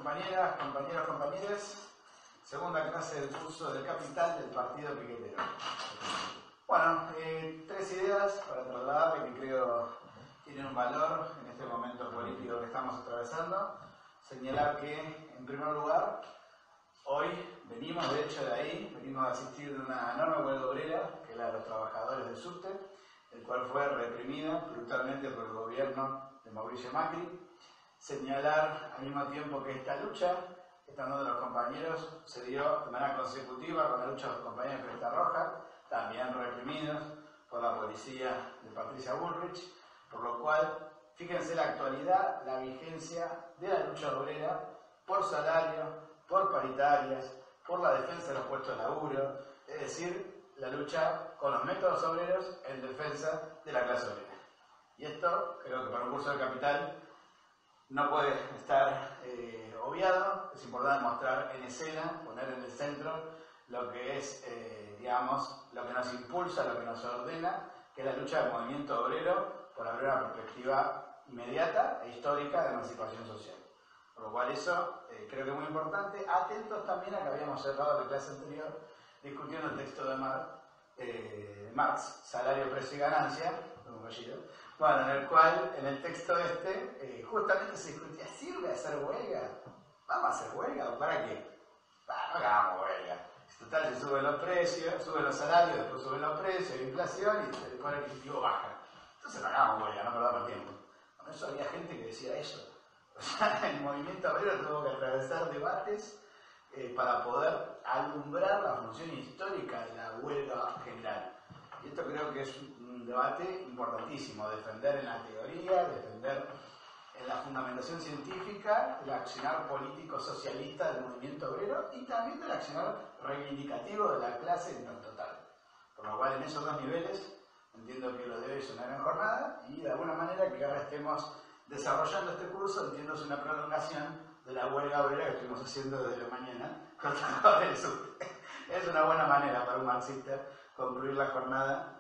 compañeras, compañeros, compañeras. Segunda clase del curso del Capital del Partido Piquetero. Bueno, tres ideas para trasladarle que creo tienen un valor en este momento político que estamos atravesando. Señalar que, en primer lugar, hoy venimos de hecho de ahí, venimos a asistir de una enorme huelga obrera, que es la de los trabajadores del subte, el cual fue reprimida brutalmente por el gobierno de Mauricio Macri. Señalar al mismo tiempo que esta lucha que están dando los compañeros se dio de manera consecutiva con la lucha de los compañeros de Cresta Roja, también reprimidos por la policía de Patricia Bullrich, por lo cual, fíjense la actualidad, la vigencia de la lucha obrera por salario, por paritarias, por la defensa de los puestos de laburo, es decir, la lucha con los métodos obreros en defensa de la clase obrera. Y esto, creo que para un curso de Capital no puede estar obviado, es importante mostrar en escena, poner en el centro lo que es, digamos, lo que nos impulsa, lo que nos ordena, que es la lucha del movimiento obrero por abrir una perspectiva inmediata e histórica de emancipación social. Por lo cual eso creo que es muy importante. Atentos también a que habíamos cerrado la clase anterior discutiendo el texto de Marx, Salario, Precio y Ganancia, bueno, en el cual, en el texto justamente se discutía, ¿sirve hacer huelga? ¿Vamos a hacer huelga o para qué? No hagamos huelga. Total, se suben los precios, suben los salarios, después suben los precios, hay inflación y el poder adquisitivo baja. Entonces no hagamos huelga, no perdamos tiempo. Por eso había gente que decía eso. O sea, el movimiento obrero tuvo que atravesar debates para poder alumbrar la función histórica de la huelga general. Y esto creo que es un debate importantísimo, defender en la teoría, defender en la fundamentación científica el accionar político socialista del movimiento obrero y también del accionar reivindicativo de la clase en tanto tal. Por lo cual en esos dos niveles entiendo que lo debe ser una gran jornada y de alguna manera que ahora estemos desarrollando este curso entiendo es una prolongación de la huelga obrera que estuvimos haciendo desde la mañana con los trabajadores del sur. Es una buena manera para un marxista concluir la jornada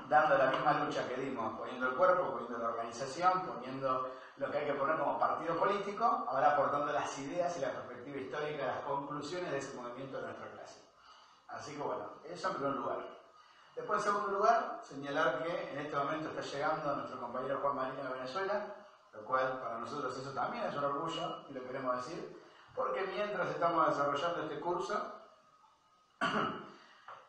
dando la misma lucha que dimos, poniendo el cuerpo, poniendo la organización, poniendo lo que hay que poner como partido político, ahora aportando las ideas y la perspectiva histórica, las conclusiones de ese movimiento de nuestra clase. Así que bueno, eso en primer lugar. Después, en segundo lugar, señalar que en este momento está llegando nuestro compañero Juan Marino de Venezuela, lo cual para nosotros eso también es un orgullo, y lo queremos decir, porque mientras estamos desarrollando este curso,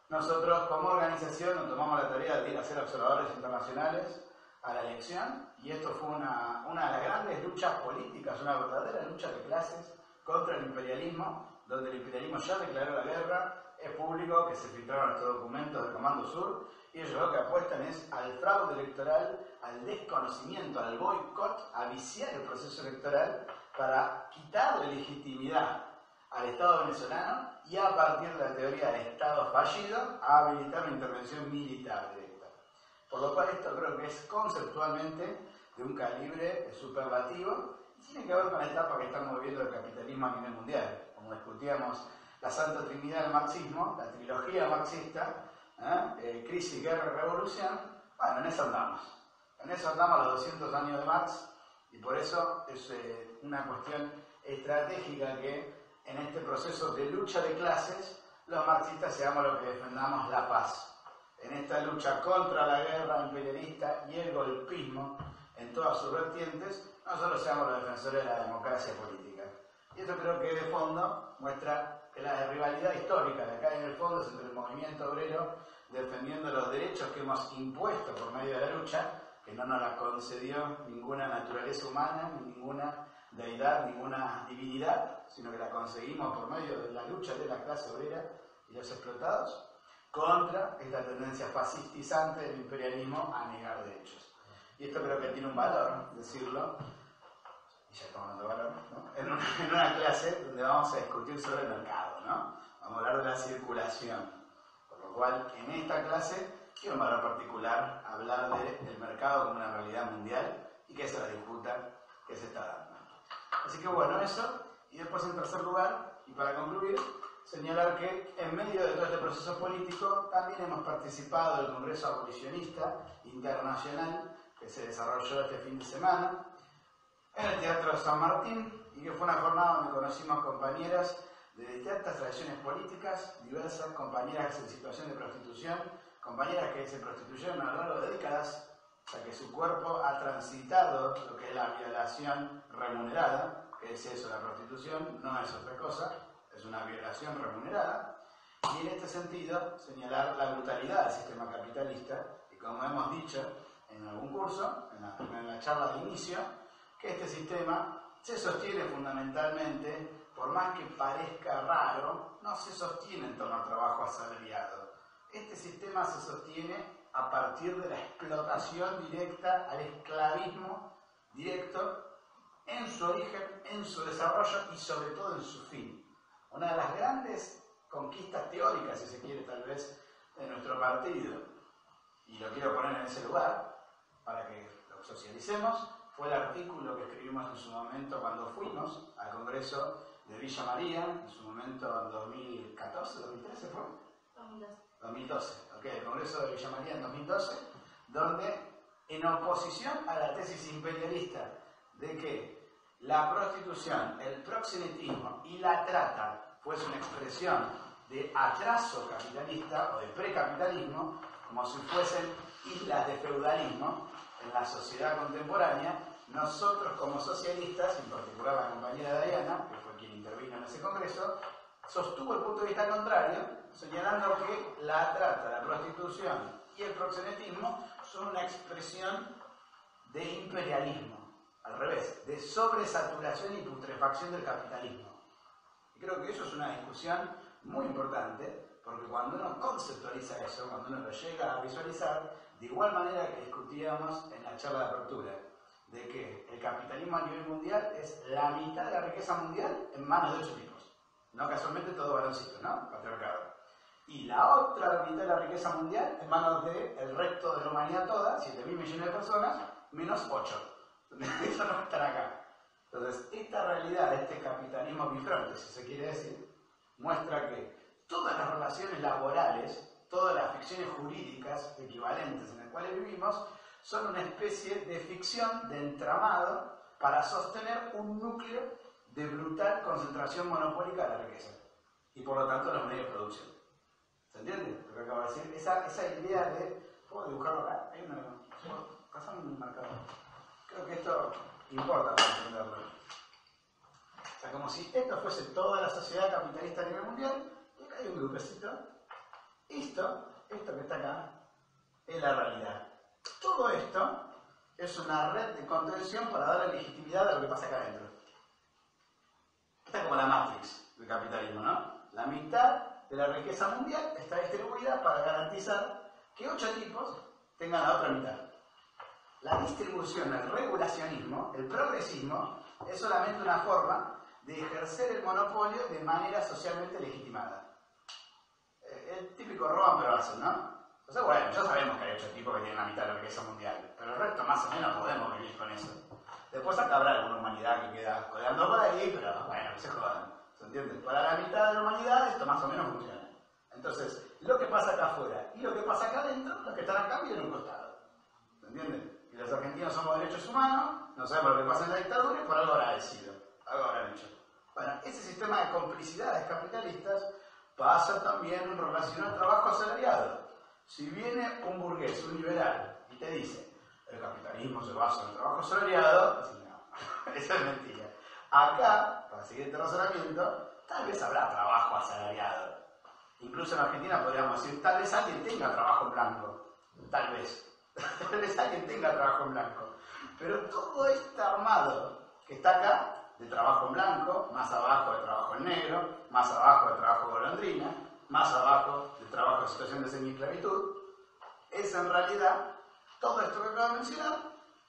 nosotros como organización nos tomamos la tarea de ir a ser observadores internacionales a la elección, y esto fue una de las grandes luchas políticas, una verdadera lucha de clases contra el imperialismo, donde el imperialismo ya declaró la guerra. Es público que se filtraron estos documentos del Comando Sur y ellos lo que apuestan es al fraude electoral, al desconocimiento, al boicot, a viciar el proceso electoral para quitarle legitimidad al Estado venezolano y a partir de la teoría del Estado fallido a habilitar una intervención militar directa. Por lo cual esto creo que es conceptualmente de un calibre superlativo y tiene que ver con la etapa que estamos viviendo del capitalismo a nivel mundial. Como discutíamos la Santa Trinidad del marxismo, la trilogía marxista, crisis, guerra y revolución, bueno, en eso andamos. En eso andamos a los 200 años de Marx y por eso es una cuestión estratégica que en este proceso de lucha de clases los marxistas seamos los que defendamos la paz. En esta lucha contra la guerra imperialista y el golpismo en todas sus vertientes, nosotros seamos los defensores de la democracia política. Y esto creo que de fondo muestra que la rivalidad histórica de acá en el fondo es entre el movimiento obrero defendiendo los derechos que hemos impuesto por medio de la lucha, que no nos la concedió ninguna naturaleza humana, ni ninguna deidad, ninguna divinidad, sino que la conseguimos por medio de la lucha de la clase obrera y los explotados, contra esta tendencia fascistizante del imperialismo a negar derechos. Y esto creo que tiene un valor, decirlo, y ya estamos dando valor, ¿no? en una clase donde vamos a discutir sobre el mercado, ¿no? Vamos a hablar de la circulación, por lo cual en esta clase tiene un valor particular hablar del mercado como una realidad mundial y que esa es la disputa que se está dando. Así que bueno, eso, y después en tercer lugar, y para concluir, señalar que en medio de todo este proceso político también hemos participado del Congreso Abolicionista Internacional que se desarrolló este fin de semana, en el Teatro San Martín, y que fue una jornada donde conocimos compañeras de distintas tradiciones políticas, diversas, compañeras en situación de prostitución, compañeras que se prostituyeron a lo largo de décadas, o sea que su cuerpo ha transitado lo que es la violación remunerada, que es eso, la prostitución no es otra cosa, es una violación remunerada, y en este sentido señalar la brutalidad del sistema capitalista, y como hemos dicho en algún curso, en la charla de inicio, que este sistema se sostiene fundamentalmente, por más que parezca raro, no se sostiene en torno al trabajo asalariado. Este sistema se sostiene a partir de la explotación directa, al esclavismo directo, en su origen, en su desarrollo y sobre todo en su fin. Una de las grandes conquistas teóricas, si se quiere tal vez, de nuestro partido, y lo quiero poner en ese lugar, para que lo socialicemos, fue el artículo que escribimos en su momento cuando fuimos al Congreso de Villa María, en su momento en 2014, 2013 fue. 2012, ok, el Congreso de Villa María en 2012, donde en oposición a la tesis imperialista de que la prostitución, el proxenetismo y la trata fuese una expresión de atraso capitalista o de precapitalismo, como si fuesen islas de feudalismo en la sociedad contemporánea, nosotros como socialistas, en particular la compañera Diana, que fue quien intervino en ese congreso, sostuvo el punto de vista contrario, señalando que la trata, la prostitución y el proxenetismo son una expresión de imperialismo, al revés, de sobresaturación y putrefacción del capitalismo. Y creo que eso es una discusión muy importante, porque cuando uno conceptualiza eso, cuando uno lo llega a visualizar, de igual manera que discutíamos en la charla de apertura, de que el capitalismo a nivel mundial es la mitad de la riqueza mundial en manos de 8 tipos. No casualmente todo varoncito, ¿no? Patriarcado. Y la otra mitad de la riqueza mundial en manos del resto de la humanidad toda, 7.000 millones de personas, menos 8. Eso no está acá. Entonces, esta realidad, este capitalismo bifronte, si se quiere decir, muestra que todas las relaciones laborales, todas las ficciones jurídicas equivalentes en las cuales vivimos, son una especie de ficción, de entramado, para sostener un núcleo de brutal concentración monopólica de la riqueza. Y por lo tanto los medios de producción. ¿Se entiende lo que acabo de decir? Esa idea de... ¿Puedo dibujarlo acá? Hay una... Pasame un marcador. Creo que esto importa para entenderlo. O sea, como si esto fuese toda la sociedad capitalista a nivel mundial, y acá hay un grupecito. Esto que está acá, es la realidad. Todo esto es una red de contención para darle legitimidad a lo que pasa acá adentro. Esta es como la Matrix del capitalismo, ¿no? La mitad de la riqueza mundial está distribuida para garantizar que 8 tipos tengan la otra mitad. La distribución, el regulacionismo, el progresismo, es solamente una forma de ejercer el monopolio de manera socialmente legitimada. El típico roban pero hacen, ¿no? Entonces, bueno, ya sabemos que hay 8 tipos que tienen la mitad de la riqueza mundial, pero el resto más o menos podemos vivir con eso. Después acá habrá alguna humanidad que queda coleando por ahí, pero bueno, que se jodan. ¿Se entiende? Para la mitad de la humanidad esto más o menos funciona. Entonces, lo que pasa acá afuera y lo que pasa acá adentro, los que están acá viven un costado. ¿Se entiende? Y los argentinos somos derechos humanos, no sabemos lo que pasa en la dictadura y por algo habrá decidido, algo habrán hecho. Bueno, ese sistema de complicidades capitalistas pasa también en relación al trabajo asalariado. Si viene un burgués, un liberal, y te dice, el capitalismo se basa en el trabajo asalariado, así, no, esa es mentira. Acá, para seguir este razonamiento, tal vez habrá trabajo asalariado. Incluso en Argentina podríamos decir, tal vez alguien tenga trabajo en blanco. Tal vez. Tal vez alguien tenga trabajo en blanco. Pero todo este armado que está acá, de trabajo en blanco, más abajo de trabajo en negro, más abajo de trabajo golondrina, más abajo de trabajo en situación de semi-esclavitud, es en realidad todo esto que acabo de mencionar,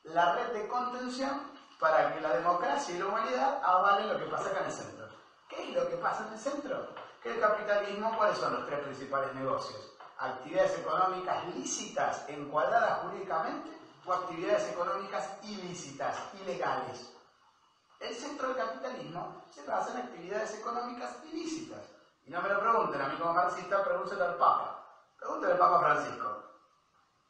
la red de contención para que la democracia y la humanidad avalen lo que pasa acá en el centro. ¿Qué es lo que pasa en el centro? Que el capitalismo, ¿cuáles son los 3 principales negocios? Actividades económicas lícitas, encuadradas jurídicamente, o actividades económicas ilícitas, ilegales. El centro del capitalismo se basa en actividades económicas ilícitas. Y no me lo pregunten a mí como marxista, pregúntelo al Papa. Pregúntale al Papa Francisco.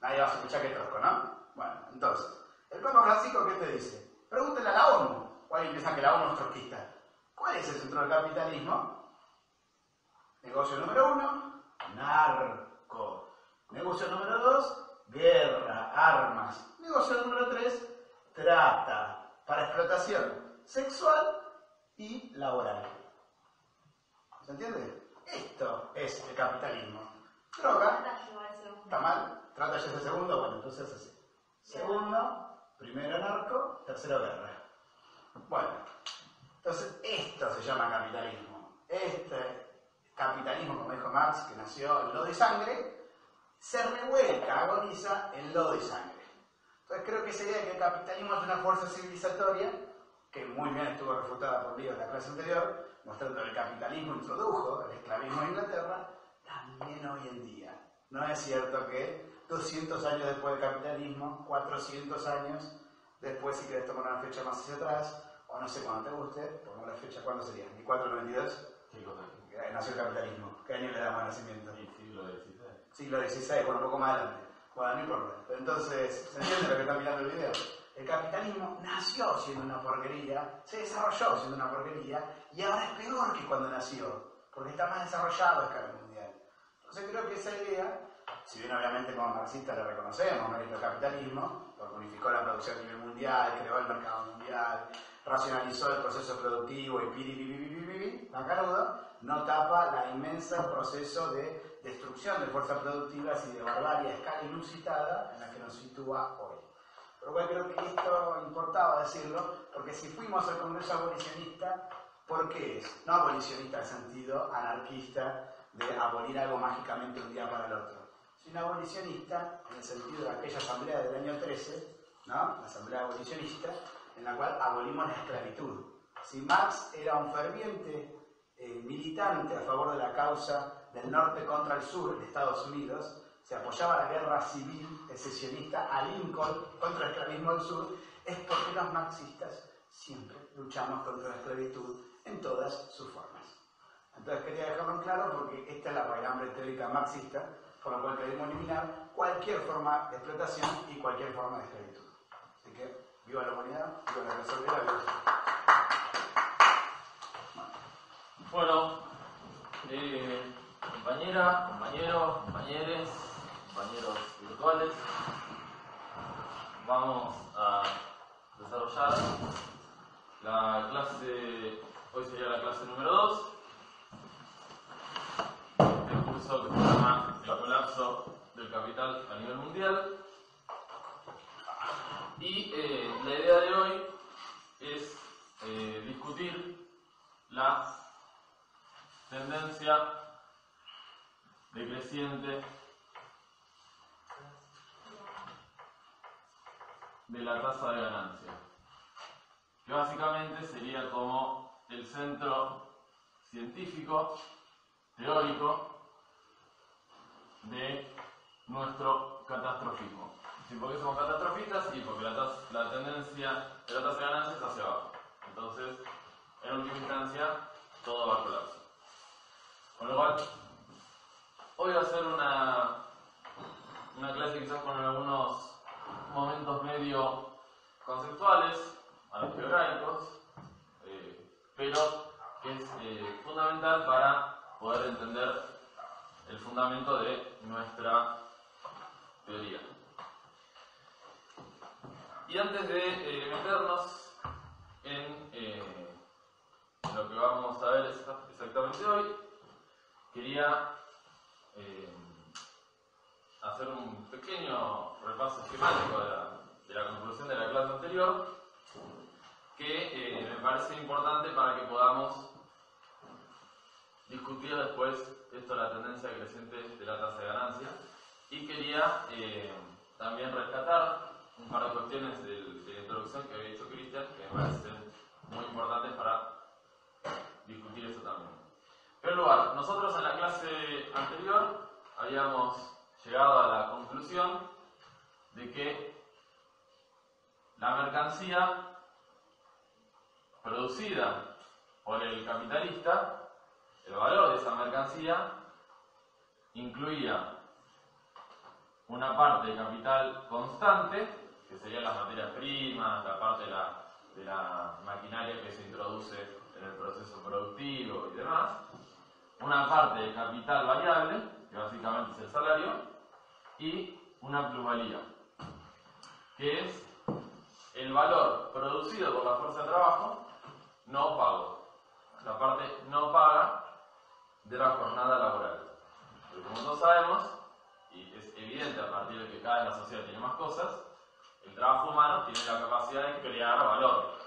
Nadie va a escuchar que tosco, ¿no? Bueno, entonces, el Papa Francisco, ¿qué te dice? Pregúntenle a la ONU, o alguien piensa que la ONU es trotskista. ¿Cuál es el centro del capitalismo? Negocio número 1, narco. Negocio número 2, guerra, armas. Negocio número 3, trata, para explotación sexual y laboral. ¿Se entiende? Esto es el capitalismo. Droga. ¿Está mal? Trata ya ese segundo. Bueno, entonces así. Segundo, primero narco, tercero guerra. Bueno, entonces esto se llama capitalismo. Este capitalismo, como dijo Marx, que nació en lodo y sangre, se revuelca, agoniza en lodo y sangre. Entonces creo que esa idea de que el capitalismo es una fuerza civilizatoria, que muy bien estuvo refutada por Lío en la clase anterior, mostrando que el capitalismo introdujo el esclavismo en Inglaterra, también hoy en día. No es cierto que 200 años después del capitalismo, 400 años después, si querés tomar una fecha más hacia atrás, o no sé cuándo te guste, pongamos la fecha, ¿cuándo sería? ¿1492? Sí, nació el capitalismo. ¿Qué año le damos nacimiento? Sí, siglo XVI. Siglo XVI, bueno, un poco más adelante. Bueno, no importa. Pero entonces, ¿se entiende lo que está mirando el video? El capitalismo nació siendo una porquería, se desarrolló siendo una porquería, y ahora es peor que cuando nació, porque está más desarrollado a escala mundial. Entonces creo que esa idea, si bien obviamente como marxistas le reconocemos mérito del capitalismo, porque unificó la producción a nivel mundial, creó el mercado mundial, racionalizó el proceso productivo y piripipipipipi, macanudo, no tapa la inmensa proceso de destrucción de fuerzas productivas y de barbarie a escala inusitada en la que nos sitúa hoy. Pero bueno, creo que esto importaba decirlo, porque si fuimos al Congreso abolicionista, ¿por qué es? No abolicionista en sentido anarquista de abolir algo mágicamente un día para el otro, sino abolicionista en el sentido de aquella asamblea del año 13, ¿no? La asamblea abolicionista, en la cual abolimos la esclavitud. Si Marx era un ferviente militante a favor de la causa del norte contra el sur de Estados Unidos, se apoyaba la guerra civil secesionista a Lincoln contra el esclavismo del sur, es porque los marxistas siempre luchamos contra la esclavitud en todas sus formas. Entonces quería dejarlo en claro porque esta es la raigambre teórica marxista, por lo cual queremos eliminar cualquier forma de explotación y cualquier forma de esclavitud. Así que, viva la humanidad, viva la clase obrera, viva la... Bueno, compañeras, compañeros, compañeres, compañeros virtuales, vamos a desarrollar la clase, hoy sería la clase número 2, el curso que se llama El colapso del capital a nivel mundial. Y la idea de hoy es discutir la tendencia decreciente de la tasa de ganancia, que básicamente sería como el centro científico, teórico de nuestro catastrofismo. ¿Sí? ¿Por qué somos catastrofistas? Y porque la tendencia de la tasa de ganancia es hacia abajo. Entonces, en última instancia, todo va a colapso. Con lo cual, hoy va a ser una clase quizás con algunos momentos medio conceptuales, algebraicos, pero que es fundamental para poder entender el fundamento de nuestra teoría. Y antes de meternos en lo que vamos a ver exactamente hoy, quería hacer un pequeño repaso esquemático de la conclusión de la clase anterior, que me parece importante para que podamos discutir después esto, la tendencia creciente de la tasa de ganancia, y quería también rescatar un par de cuestiones de la introducción que había dicho Cristian, que me parecen muy importantes para discutir esto también. En primer lugar, nosotros en la clase anterior habíamos llegado a la conclusión de que la mercancía producida por el capitalista, el valor de esa mercancía, incluía una parte de capital constante, que serían las materias primas, la parte de de la maquinaria que se introduce en el proceso productivo y demás, una parte de capital variable, que básicamente es el salario, y una plusvalía, que es el valor producido por la fuerza de trabajo no pago, la parte no paga de la jornada laboral. Porque como todos sabemos, y es evidente a partir de que cada vez la sociedad tiene más cosas, el trabajo humano tiene la capacidad de crear valor.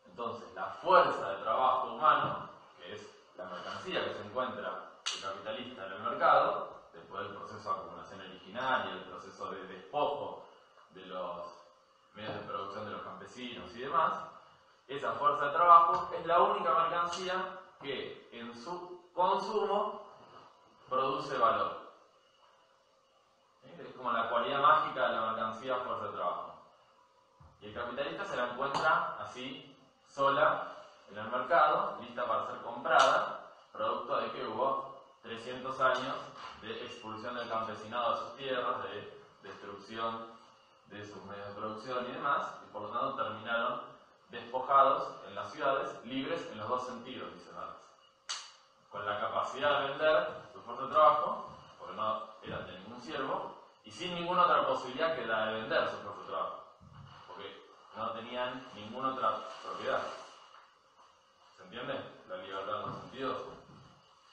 Entonces, la fuerza de trabajo humano, que es la mercancía que se encuentra el capitalista en el mercado, después del proceso de acumulación originaria, el proceso de despojo de los medios de producción de los campesinos y demás, esa fuerza de trabajo es la única mercancía que en su consumo produce valor. Es como la cualidad mágica de la mercancía fuerza de trabajo. Y el capitalista se la encuentra así, sola, en el mercado, lista para ser comprada, producto de que hubo 300 años de expulsión del campesinado de sus tierras, de destrucción de sus medios de producción y demás, y por lo tanto terminaron despojados en las ciudades, libres en los dos sentidos, dice Marx. Con la capacidad de vender su fuerza de trabajo, porque no eran de ningún siervo, y sin ninguna otra posibilidad que la de vender su fuerza de trabajo, porque no tenían ninguna otra propiedad. ¿Se entiende? La libertad en los sentidos.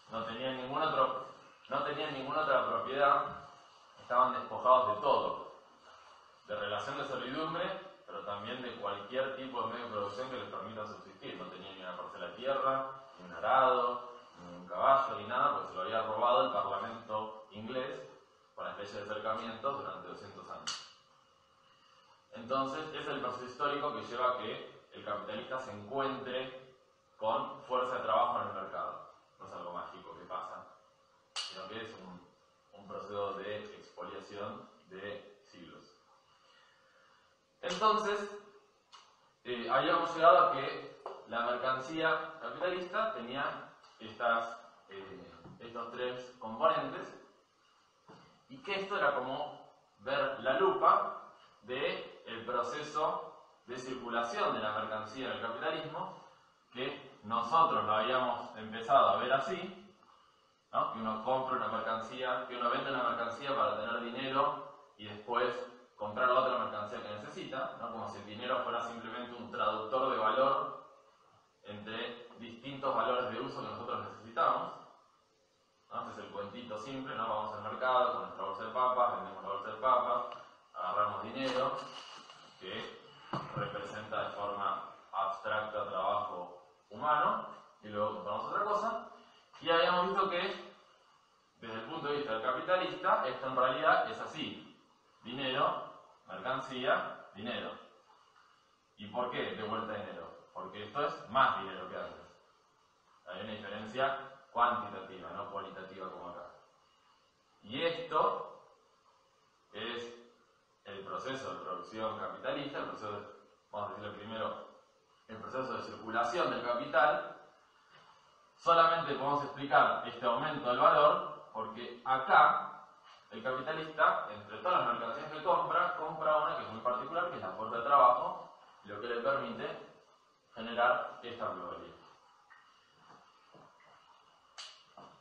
No tenían ninguna otra propiedad, estaban despojados de todo, de relación de servidumbre, pero también de cualquier tipo de medio de producción que les permita subsistir. No tenían ni una parcela de tierra, ni un arado, ni un caballo, ni nada, porque se lo había robado el Parlamento inglés con las leyes de acercamiento durante 200 años. Entonces, es el proceso histórico que lleva a que el capitalista se encuentre con fuerza de trabajo en el mercado. No es algo mágico que pasa, sino que es un proceso de expoliación de siglos. Entonces, habíamos llegado a que la mercancía capitalista tenía estos tres componentes, y que esto era como ver la lupa del proceso de circulación de la mercancía en el capitalismo, que nosotros lo habíamos empezado a ver así, ¿no? Que uno compra una mercancía, que uno vende una mercancía para tener dinero y después comprar la otra mercancía que necesita, ¿no? Como si el dinero fuera simplemente un traductor de valor entre distintos valores de uso que nosotros necesitamos, ¿no? Este es el cuentito simple, ¿no? Vamos al mercado con nuestra bolsa de papas, vendemos la bolsa de papas, agarramos dinero que representa de forma abstracta trabajo humano y luego compramos otra cosa, y habíamos visto que desde el punto de vista del capitalista esto en realidad es así: dinero, mercancía, dinero. ¿Y por qué de vuelta dinero? Porque esto es más dinero que antes. Hay una diferencia cuantitativa, no cualitativa como acá. Y esto es el proceso de producción capitalista, el proceso de, vamos a decirlo primero, el proceso de circulación del capital. Solamente podemos explicar este aumento del valor porque acá el capitalista, entre todas las mercancías que compra una que es muy particular, que es la fuerza de trabajo, lo que le permite generar esta plusvalía.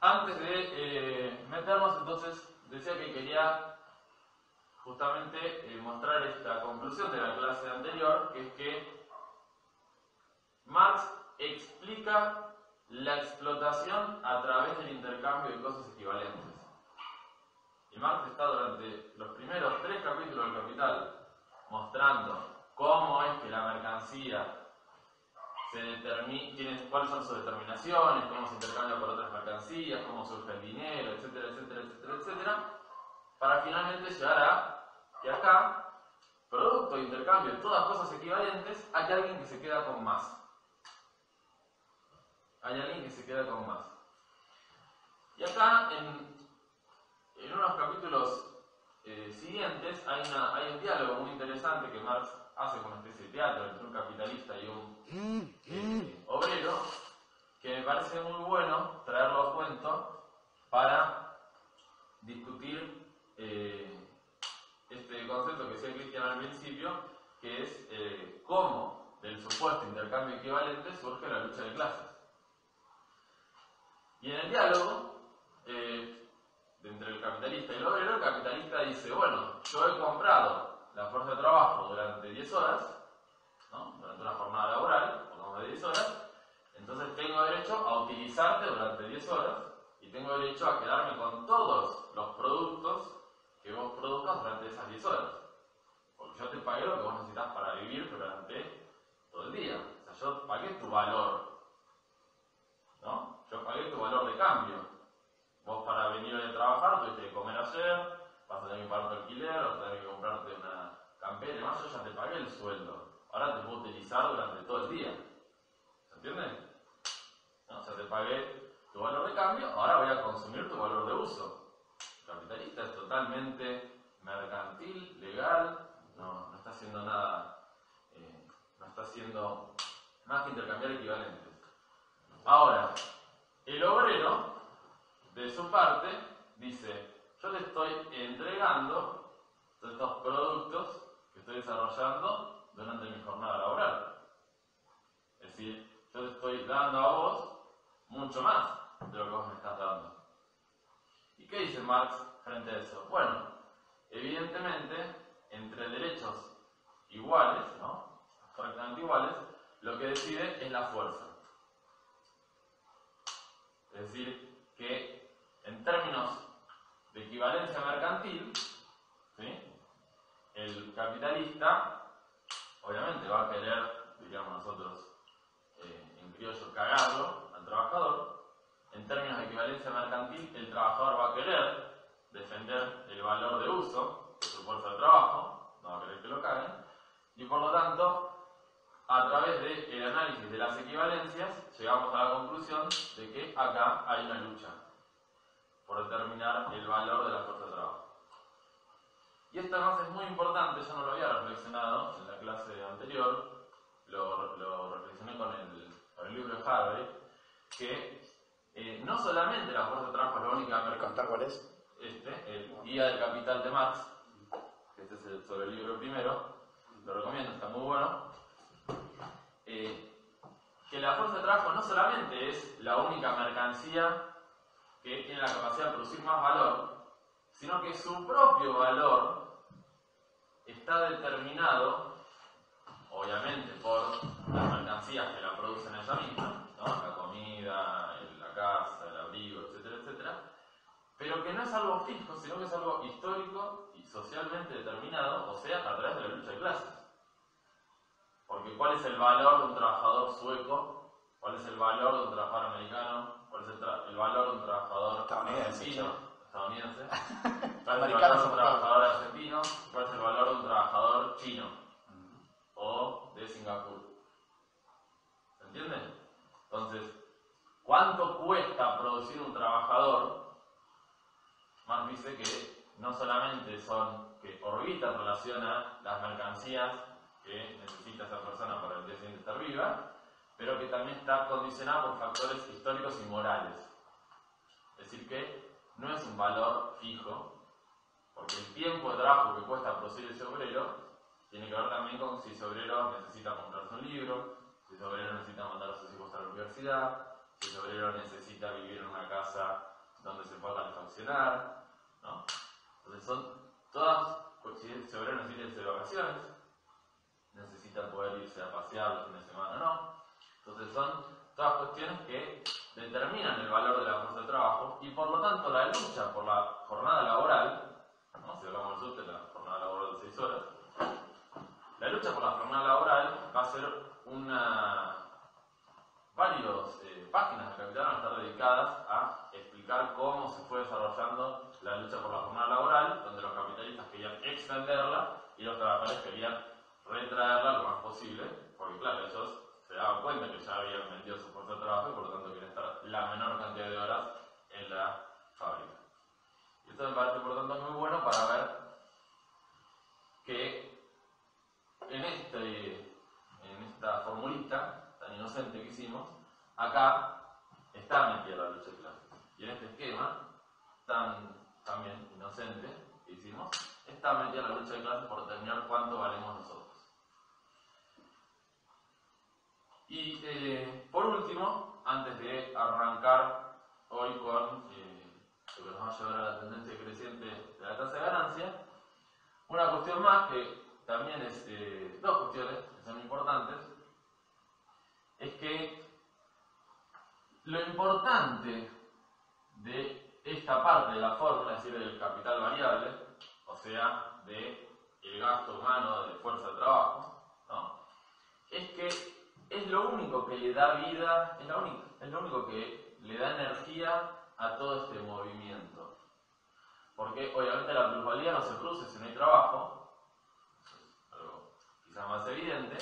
Antes de meternos, entonces, decía que quería justamente mostrar esta conclusión de la clase anterior, que es que Marx explica la explotación a través del intercambio de cosas equivalentes. Y Marx está durante los primeros 3 capítulos del Capital mostrando cómo es que la mercancía se determina, cuáles son sus determinaciones, cómo se intercambia por otras mercancías, cómo surge el dinero, etcétera, etcétera, etcétera, etcétera, para finalmente llegar a que acá, producto de intercambio de todas cosas equivalentes, hay alguien que se queda con más. Hay alguien que se queda con más. Y acá, en unos capítulos siguientes, hay un diálogo muy interesante que Marx hace con una especie de teatro entre un capitalista y un obrero, que me parece muy bueno traerlo a cuento para discutir este concepto que decía Cristian al principio, que es cómo del supuesto intercambio equivalente surge la lucha de clases. Y en el diálogo entre el capitalista y el obrero, el capitalista dice, bueno, yo he comprado la fuerza de trabajo durante 10 horas, ¿no? Durante una jornada laboral, pongamos de 10 horas, entonces tengo derecho a utilizarte durante 10 horas y tengo derecho a quedarme con todos los productos que vos produzcas durante esas 10 horas. Porque yo te pagué lo que vos necesitas para vivir durante todo el día. O sea, yo pagué tu valor, ¿no? Yo pagué tu valor de cambio. Vos para venir a trabajar tuviste que comer ayer, vas a tener que pagar tu alquiler, vas a tener que comprarte una campera y demás, yo ya te pagué el sueldo. Ahora te puedo utilizar durante todo el día. ¿Se entiende? ¿No? O sea, te pagué tu valor de cambio, ahora voy a consumir tu valor de uso. El capitalista es totalmente mercantil, legal, no está haciendo nada, no está haciendo más que intercambiar equivalentes. Ahora, el obrero, de su parte, dice, yo te estoy entregando todos estos productos que estoy desarrollando durante mi jornada laboral. Es decir, yo te estoy dando a vos mucho más de lo que vos me estás dando. ¿Y qué dice Marx frente a eso? Bueno, evidentemente, entre derechos iguales, ¿no? Abstractamente iguales, lo que decide es la fuerza. Es decir, que en términos de equivalencia mercantil, ¿sí? El capitalista obviamente va a querer, diríamos nosotros en criollo, cagarlo al trabajador. En términos de equivalencia mercantil, el trabajador va a querer defender el valor de uso de su fuerza de trabajo, no va a querer que lo caguen, y por lo tanto, a través del análisis de las equivalencias, llegamos a la conclusión de que acá hay una lucha por determinar el valor de la fuerza de trabajo. Y esto además es muy importante, yo no lo había reflexionado en la clase anterior, lo reflexioné con el libro de Harvey, que no solamente la fuerza de trabajo es la única mercantil. ¿Contar cuál es? El Guía del Capital de Marx, este es sobre el libro primero, lo recomiendo, está muy bueno. Que la fuerza de trabajo no solamente es la única mercancía que tiene la capacidad de producir más valor, sino que su propio valor está determinado, obviamente, por las mercancías que la producen ella misma, ¿no? La comida, la casa, el abrigo, etcétera, etcétera, pero que no es algo fijo, sino que es algo histórico y socialmente determinado, o sea, a través de la lucha de clases. Porque ¿cuál es el valor de un trabajador sueco? ¿Cuál es el valor de un trabajador americano? ¿Cuál es el valor de un trabajador argentino? Estadounidense. ¿Cuál es el valor de un trabajador argentino? ¿Cuál es el valor de un trabajador chino? O de Singapur. ¿Se entiende? Entonces, ¿cuánto cuesta producir un trabajador? Marx dice que no solamente son que orbita en relación a las mercancías que necesita esa persona para el día siguiente estar viva, pero que también está condicionada por factores históricos y morales. Es decir, que no es un valor fijo, porque el tiempo de trabajo que cuesta producir ese obrero tiene que ver también con si ese obrero necesita comprarse un libro, si ese obrero necesita mandar a sus hijos a la universidad, si ese obrero necesita vivir en una casa donde se pueda calefaccionar, ¿no? Entonces son todas, si ese obrero necesita irse de vacaciones, necesita poder irse a pasear los fines de semana o no. Entonces son todas cuestiones que determinan el valor de la fuerza de trabajo y por lo tanto la lucha por la jornada laboral, ¿no? Si hablamos nosotros de la jornada laboral de 6 horas, la lucha por la jornada laboral va a ser varias páginas de Capital van a estar dedicadas a explicar cómo se fue desarrollando la lucha por la jornada laboral, donde los capitalistas querían extenderla y los trabajadores querían retraerla lo más posible, porque claro, ellos se daban cuenta que ya habían vendido su fuerza de trabajo y por lo tanto querían estar la menor cantidad de horas en la fábrica. Y esto me parece por lo tanto muy bueno para ver que en esta formulita tan inocente que hicimos, acá está metida la lucha de clases. Y en este esquema también inocente que hicimos, está metida la lucha de clases por determinar cuánto valemos nosotros. Y por último, antes de arrancar hoy con lo que nos va a llevar a la tendencia creciente de la tasa de ganancia, una cuestión más que también es, dos cuestiones que son importantes, es que lo importante de esta parte de la fórmula, es decir, del capital variable, o sea, del gasto humano de fuerza de trabajo, ¿no? Es que es lo único que le da vida, es lo único que le da energía a todo este movimiento. Porque obviamente la plusvalía no se produce si no hay trabajo, eso es algo quizás más evidente,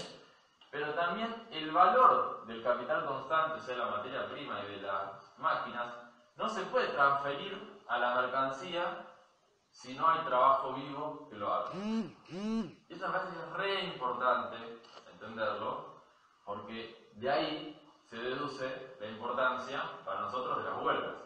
pero también el valor del capital constante, o sea, la materia prima y de las máquinas, no se puede transferir a la mercancía si no hay trabajo vivo que lo haga. Y eso me parece que es re importante entenderlo, porque de ahí se deduce la importancia para nosotros de las huelgas.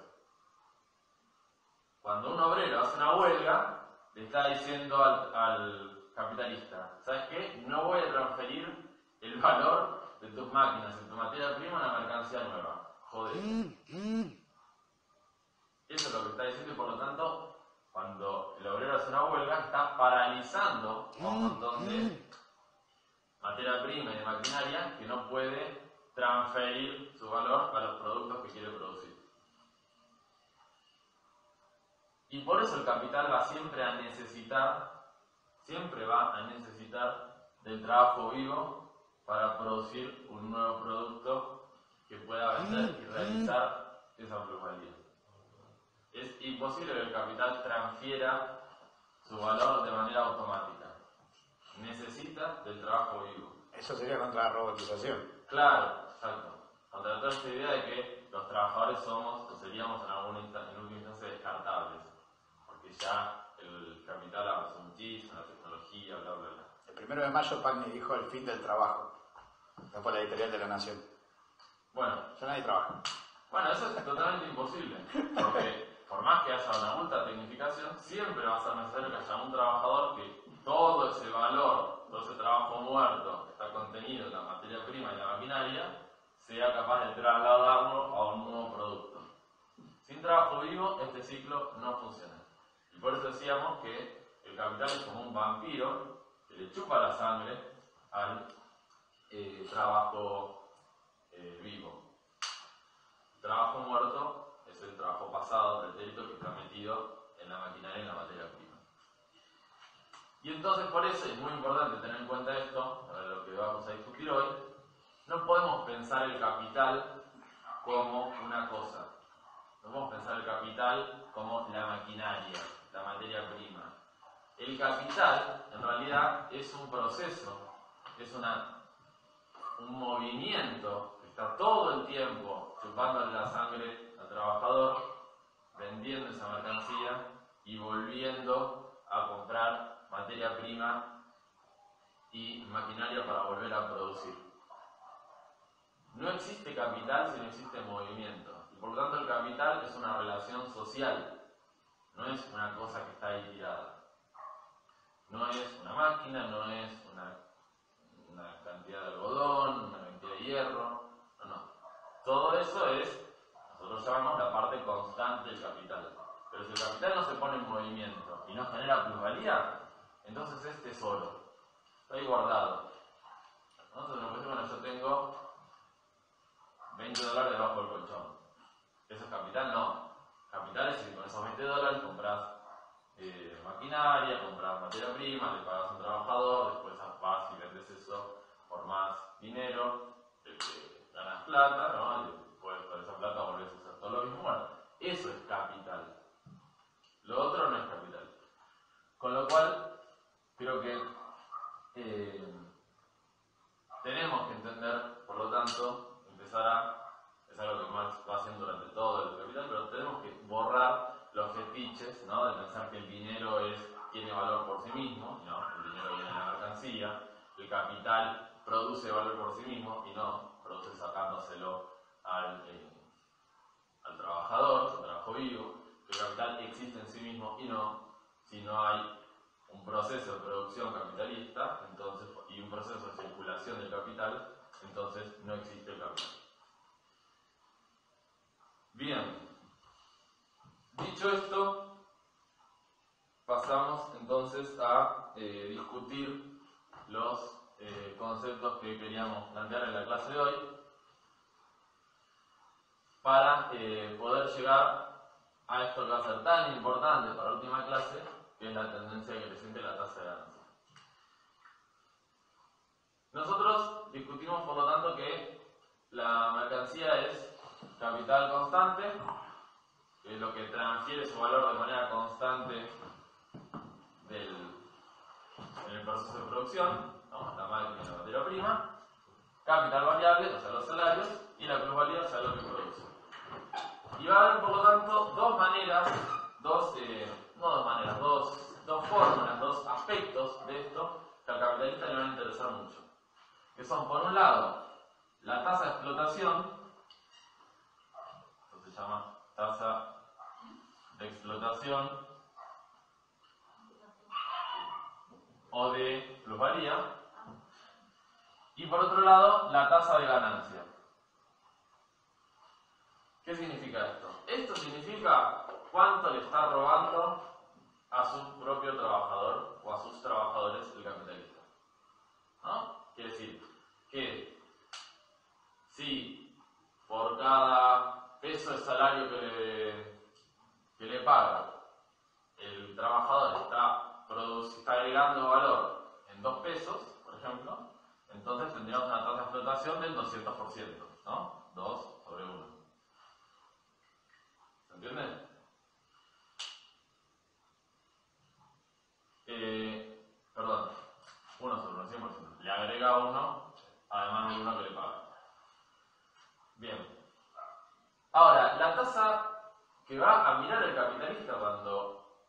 Cuando un obrero hace una huelga, le está diciendo al capitalista, ¿sabes qué? No voy a transferir el valor de tus máquinas y tu materia prima a una mercancía nueva. Joder. Eso es lo que está diciendo y por lo tanto, cuando el obrero hace una huelga, está paralizando a un montón de materia prima y de maquinaria que no puede transferir su valor a los productos que quiere producir. Y por eso el capital va siempre a necesitar del trabajo vivo para producir un nuevo producto que pueda vender y realizar esa plusvalía. Es imposible que el capital transfiera su valor de manera automática. Necesita del trabajo vivo. Eso sería contra la robotización. Claro, exacto. Contra toda esta idea de que los trabajadores somos o seríamos en última instancia descartables. Porque ya el capital avanzó muchísimo, la tecnología, bla, bla, bla. El 1 de mayo Pagni dijo el fin del trabajo. Esa fue la editorial de La Nación. Bueno, ya nadie trabaja. Bueno, eso es totalmente imposible. Porque por más que haya una multa de tecnificación, siempre va a ser necesario que haya un trabajador que todo ese valor, todo ese trabajo muerto que está contenido en la materia prima y la maquinaria, sea capaz de trasladarlo a un nuevo producto. Sin trabajo vivo, este ciclo no funciona. Y por eso decíamos que el capital es como un vampiro que le chupa la sangre al trabajo vivo. El trabajo muerto es el trabajo pasado, pretérito, que está metido en la maquinaria y en la materia prima. Y entonces por eso es muy importante tener en cuenta esto, para lo que vamos a discutir hoy. No podemos pensar el capital como una cosa. No podemos pensar el capital como la maquinaria, la materia prima. El capital, en realidad, es un proceso, es un movimiento que está todo el tiempo chupándole la sangre al trabajador, vendiendo esa mercancía y volviendo a comprar materia prima y maquinaria para volver a producir. No existe capital si no existe movimiento. Y por lo tanto el capital es una relación social, no es una cosa que está ahí tirada. No es una máquina, no es una cantidad de algodón, una cantidad de hierro, no. Todo eso es, nosotros llamamos la parte constante del capital. Pero si el capital no se pone en movimiento y no genera plusvalía, entonces es tesoro. Está ahí guardado. Entonces, bueno, yo tengo $20 debajo del colchón. ¿Eso es capital? No. Capital es si con esos $20 compras maquinaria, compras materia prima, le pagas a un trabajador, después vas y vendes eso por más dinero, ganas plata, ¿no? Y después por esa plata volvés a hacer todo lo mismo. Bueno, eso es capital. Lo otro no es capital. Con lo cual, creo que tenemos que entender, por lo tanto, es algo que Marx va haciendo durante todo el capital, pero tenemos que borrar los fetiches, ¿no? De pensar que el dinero tiene valor por sí mismo, ¿no? El dinero viene de la mercancía, el capital produce valor por sí mismo y no produce sacándoselo al trabajador, su trabajo vivo. El capital existe en sí mismo y no, si no hay un proceso de producción capitalista, entonces, y un proceso de circulación del capital, entonces no existe el capital. Bien, dicho esto, pasamos entonces a discutir los conceptos que queríamos plantear en la clase de hoy para poder llegar a esto que va a ser tan importante para la última clase, que es la tendencia creciente de la tasa de ganancia. Nosotros discutimos, por lo tanto, que la mercancía es capital constante, que es lo que transfiere su valor de manera constante en el proceso de producción, ¿no? La máquina y la materia prima, capital variable, o sea, los salarios, y la plusvalía, o sea, lo que produce. Y va a haber, por lo tanto, dos fórmulas, dos aspectos de esto que al capitalista le van a interesar mucho. Que son, por un lado, la tasa de explotación, esto se llama tasa de explotación o de plusvalía, y por otro lado, la tasa de ganancia. ¿Qué significa esto? Esto significa cuánto le está robando a su propio trabajador o a sus trabajadores el capitalista, ¿no? Quiere decir que si por cada peso de salario que le paga el trabajador está agregando valor en 2 pesos, por ejemplo, entonces tendríamos una tasa de explotación del 200%, ¿no? 2 sobre 1. ¿Se entiende? Perdón, 1 sobre 1, 100%. Le agrega 1, además de 1 que le paga. Bien. Ahora, la tasa que va a mirar el capitalista cuando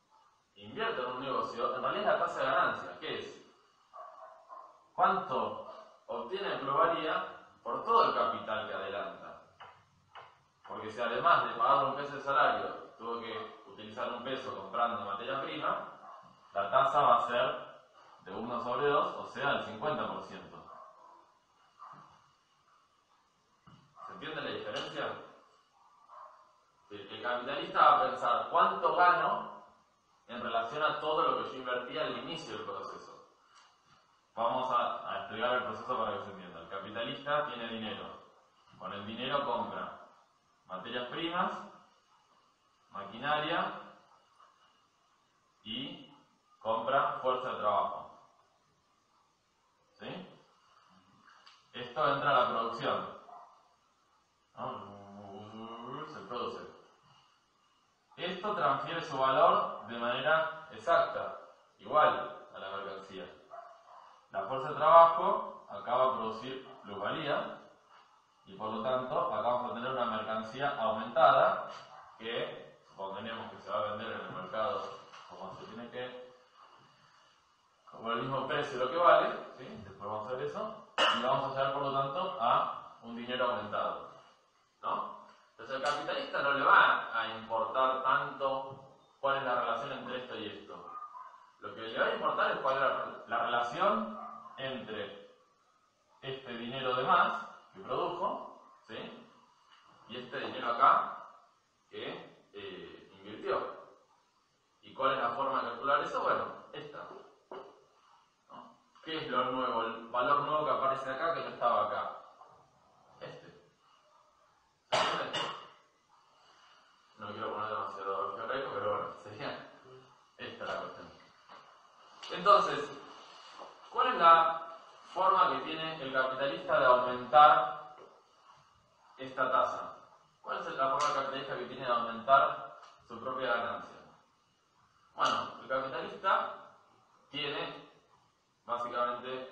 invierte en un negocio, en realidad es la tasa de ganancia, que es cuánto obtiene en plusvalía por todo el capital que adelanta. Porque si además de pagarle 1 peso de salario, tuvo que utilizar 1 peso comprando materia prima, la tasa va a ser de 1 sobre 2, o sea, del 50%. ¿Se entiende la diferencia? El capitalista va a pensar cuánto gano en relación a todo lo que yo invertí al inicio del proceso. Vamos a explicar el proceso para que se entienda. El capitalista tiene dinero. Con el dinero compra materias primas, maquinaria y compra fuerza de trabajo. ¿Sí? Esto entra a la producción, ¿no? Se produce. Esto transfiere su valor de manera exacta, igual a la mercancía. La fuerza de trabajo acaba de producir plusvalía y por lo tanto acá vamos a tener una mercancía aumentada que suponemos que se va a vender en el mercado como se tiene que, como el mismo precio de lo que vale, ¿sí? Después vamos a ver eso, y vamos a llegar por lo tanto a un dinero aumentado, ¿no? Entonces al capitalista no le va a importar tanto cuál es la relación entre esto y esto. Lo que le va a importar es cuál es la relación entre este dinero de más que produjo, ¿sí? Y este dinero acá que invirtió. ¿Y cuál es la forma de calcular eso? Bueno, esta, ¿no? ¿Qué es lo nuevo? El valor nuevo que aparece acá que no estaba acá. No quiero poner demasiado georreico, pero bueno, sería esta la cuestión. Entonces, ¿cuál es la forma que tiene el capitalista de aumentar esta tasa? ¿Cuál es la forma capitalista que tiene de aumentar su propia ganancia? Bueno, el capitalista tiene básicamente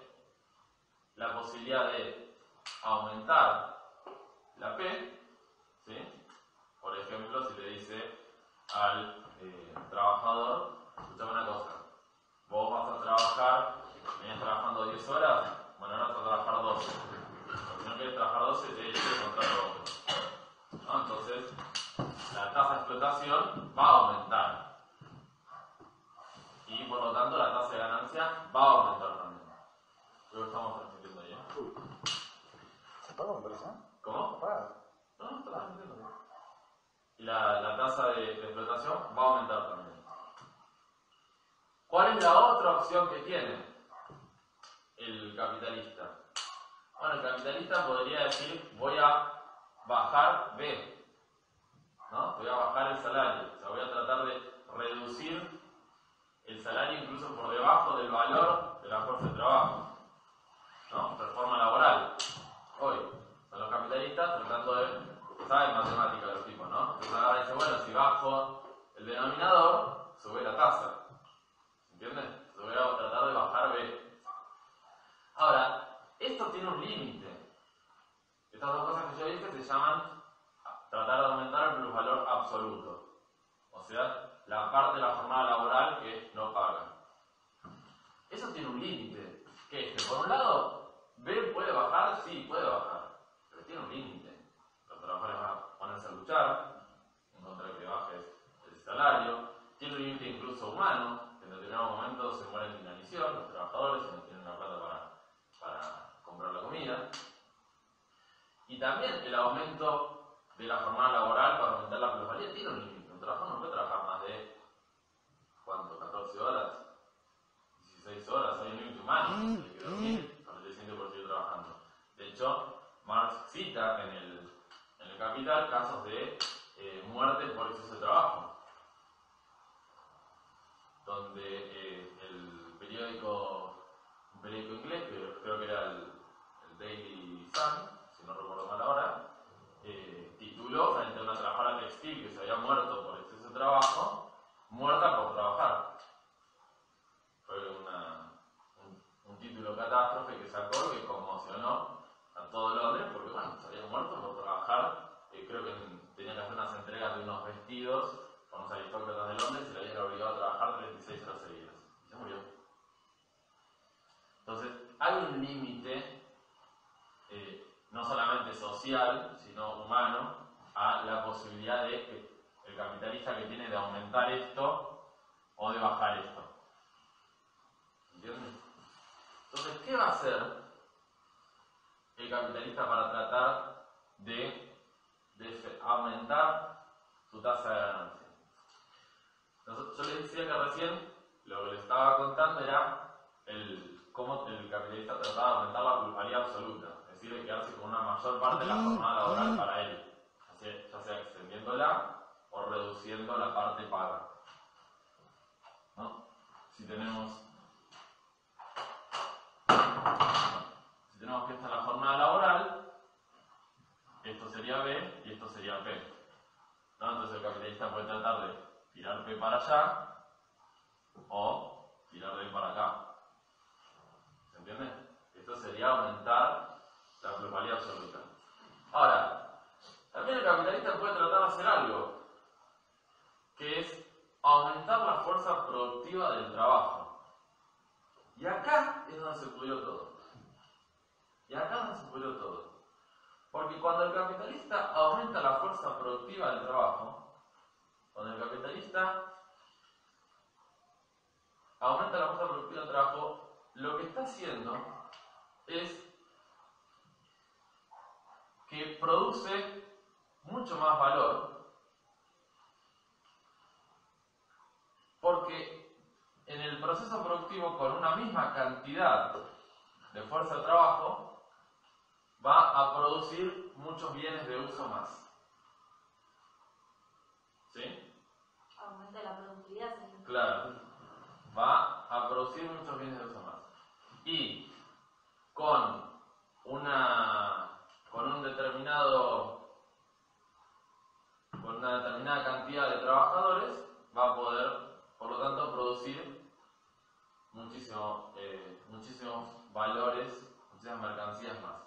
la posibilidad de aumentar la P, ¿sí? Por ejemplo, si le dice al trabajador, escuchame una cosa, vos vas a trabajar, venías trabajando 10 horas, bueno, ahora vas a trabajar 12. Porque si no quieres trabajar 12, te echo el contrato otro, ¿no? Entonces, la tasa de explotación va a aumentar. Y por lo tanto, la tasa de ganancia va a aumentar también. Creo que estamos transmitiendo ahí, ¿eh? pagó, me parece, ¿no? ¿Cómo? Está pagado. No, está bien. Y la tasa de explotación va a aumentar también. ¿Cuál es la otra opción que tiene el capitalista? Bueno, el capitalista podría decir, voy a bajar B, ¿no? Voy a bajar el salario, o sea, voy a tratar de reducir el salario incluso por debajo del valor de la fuerza de trabajo, ¿no? Reforma laboral. Hoy, son los capitalistas tratando de, saben matemática los tipos, ¿no? Entonces ahora dice, bueno, si bajo el denominador, sube la tasa. ¿Entiendes? Entonces voy a tratar de bajar B. Ahora, esto tiene un límite. Estas dos cosas que yo dije se llaman tratar de aumentar el plusvalor absoluto. O sea, la parte de la jornada laboral que no paga. Eso tiene un límite. Que es que por un lado, B puede bajar, sí, puede bajar. Pero tiene un límite. Los trabajadores van a ponerse a luchar en contra de que baje el salario. Tiene un límite incluso humano. Que en determinado momento se mueren de inanición los trabajadores y no tienen la plata para comprar la comida. Y también el aumento de la jornada laboral para aumentar la plusvalía tiene un límite. Un trabajador no puede trabajar más de, ¿cuánto? 14 horas, 16 horas, hay un límite humano, hay que dormir para el día siguiente por seguir trabajando. De hecho, Marx cita en el Capital casos de muerte por exceso de trabajo, donde un periódico inglés, que creo que era el Daily Sun, si no recuerdo mal ahora, tituló frente a una trabajadora textil que se había muerto por exceso de trabajo, muerta por trabajar. Fue un título catástrofe que sacó que conmocionó a todo Londres porque, bueno, se había muerto por trabajar. Creo que tenían que hacer unas entregas de unos vestidos con los aristócratas de Londres y se le habían obligado a trabajar 36 horas seguidas. Y se murió. Entonces, hay un límite, no solamente social, sino humano, a la posibilidad de que el capitalista que tiene de aumentar esto o de bajar esto. ¿Entiendes? Entonces, ¿qué va a hacer el capitalista para tratar de aumentar su tasa de ganancia? Yo les decía que recién lo que les estaba contando era cómo el capitalista trataba de aumentar la plusvalía absoluta, es decir, de quedarse con una mayor parte de la jornada laboral para él, ya sea extendiéndola o reduciendo la parte paga, ¿no? Si tenemos que esta es la jornada laboral, esto sería B y esto sería P, ¿no? Entonces el capitalista puede tratar de tirar P para allá o tirar D para acá. ¿Se entiende? Esto sería aumentar la plusvalía absoluta. Ahora, también el capitalista puede tratar de hacer algo, que es aumentar la fuerza productiva del trabajo. Y acá es donde se pudrió todo. Porque cuando el capitalista aumenta la fuerza productiva del trabajo, lo que está haciendo es que produce mucho más valor, porque en el proceso productivo, con una misma cantidad de fuerza de trabajo, va a producir muchos bienes de uso más. ¿Sí? Aumenta la productividad. Claro. Va a producir muchos bienes de uso más. Y con una determinada cantidad de trabajadores, va a poder, por lo tanto, producir muchísimos valores, muchísimas mercancías más.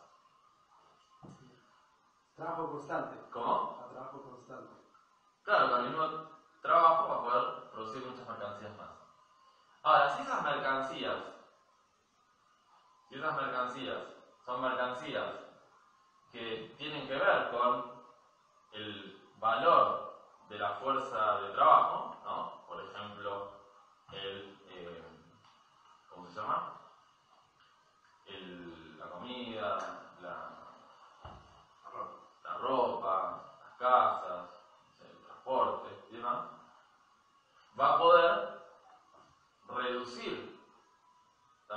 Trabajo constante. ¿Cómo? A trabajo constante. Claro, con el mismo trabajo va a poder producir muchas mercancías más. Ahora, si esas mercancías son mercancías que tienen que ver con el valor de la fuerza de trabajo, ¿no? Por ejemplo, ¿cómo se llama? La comida,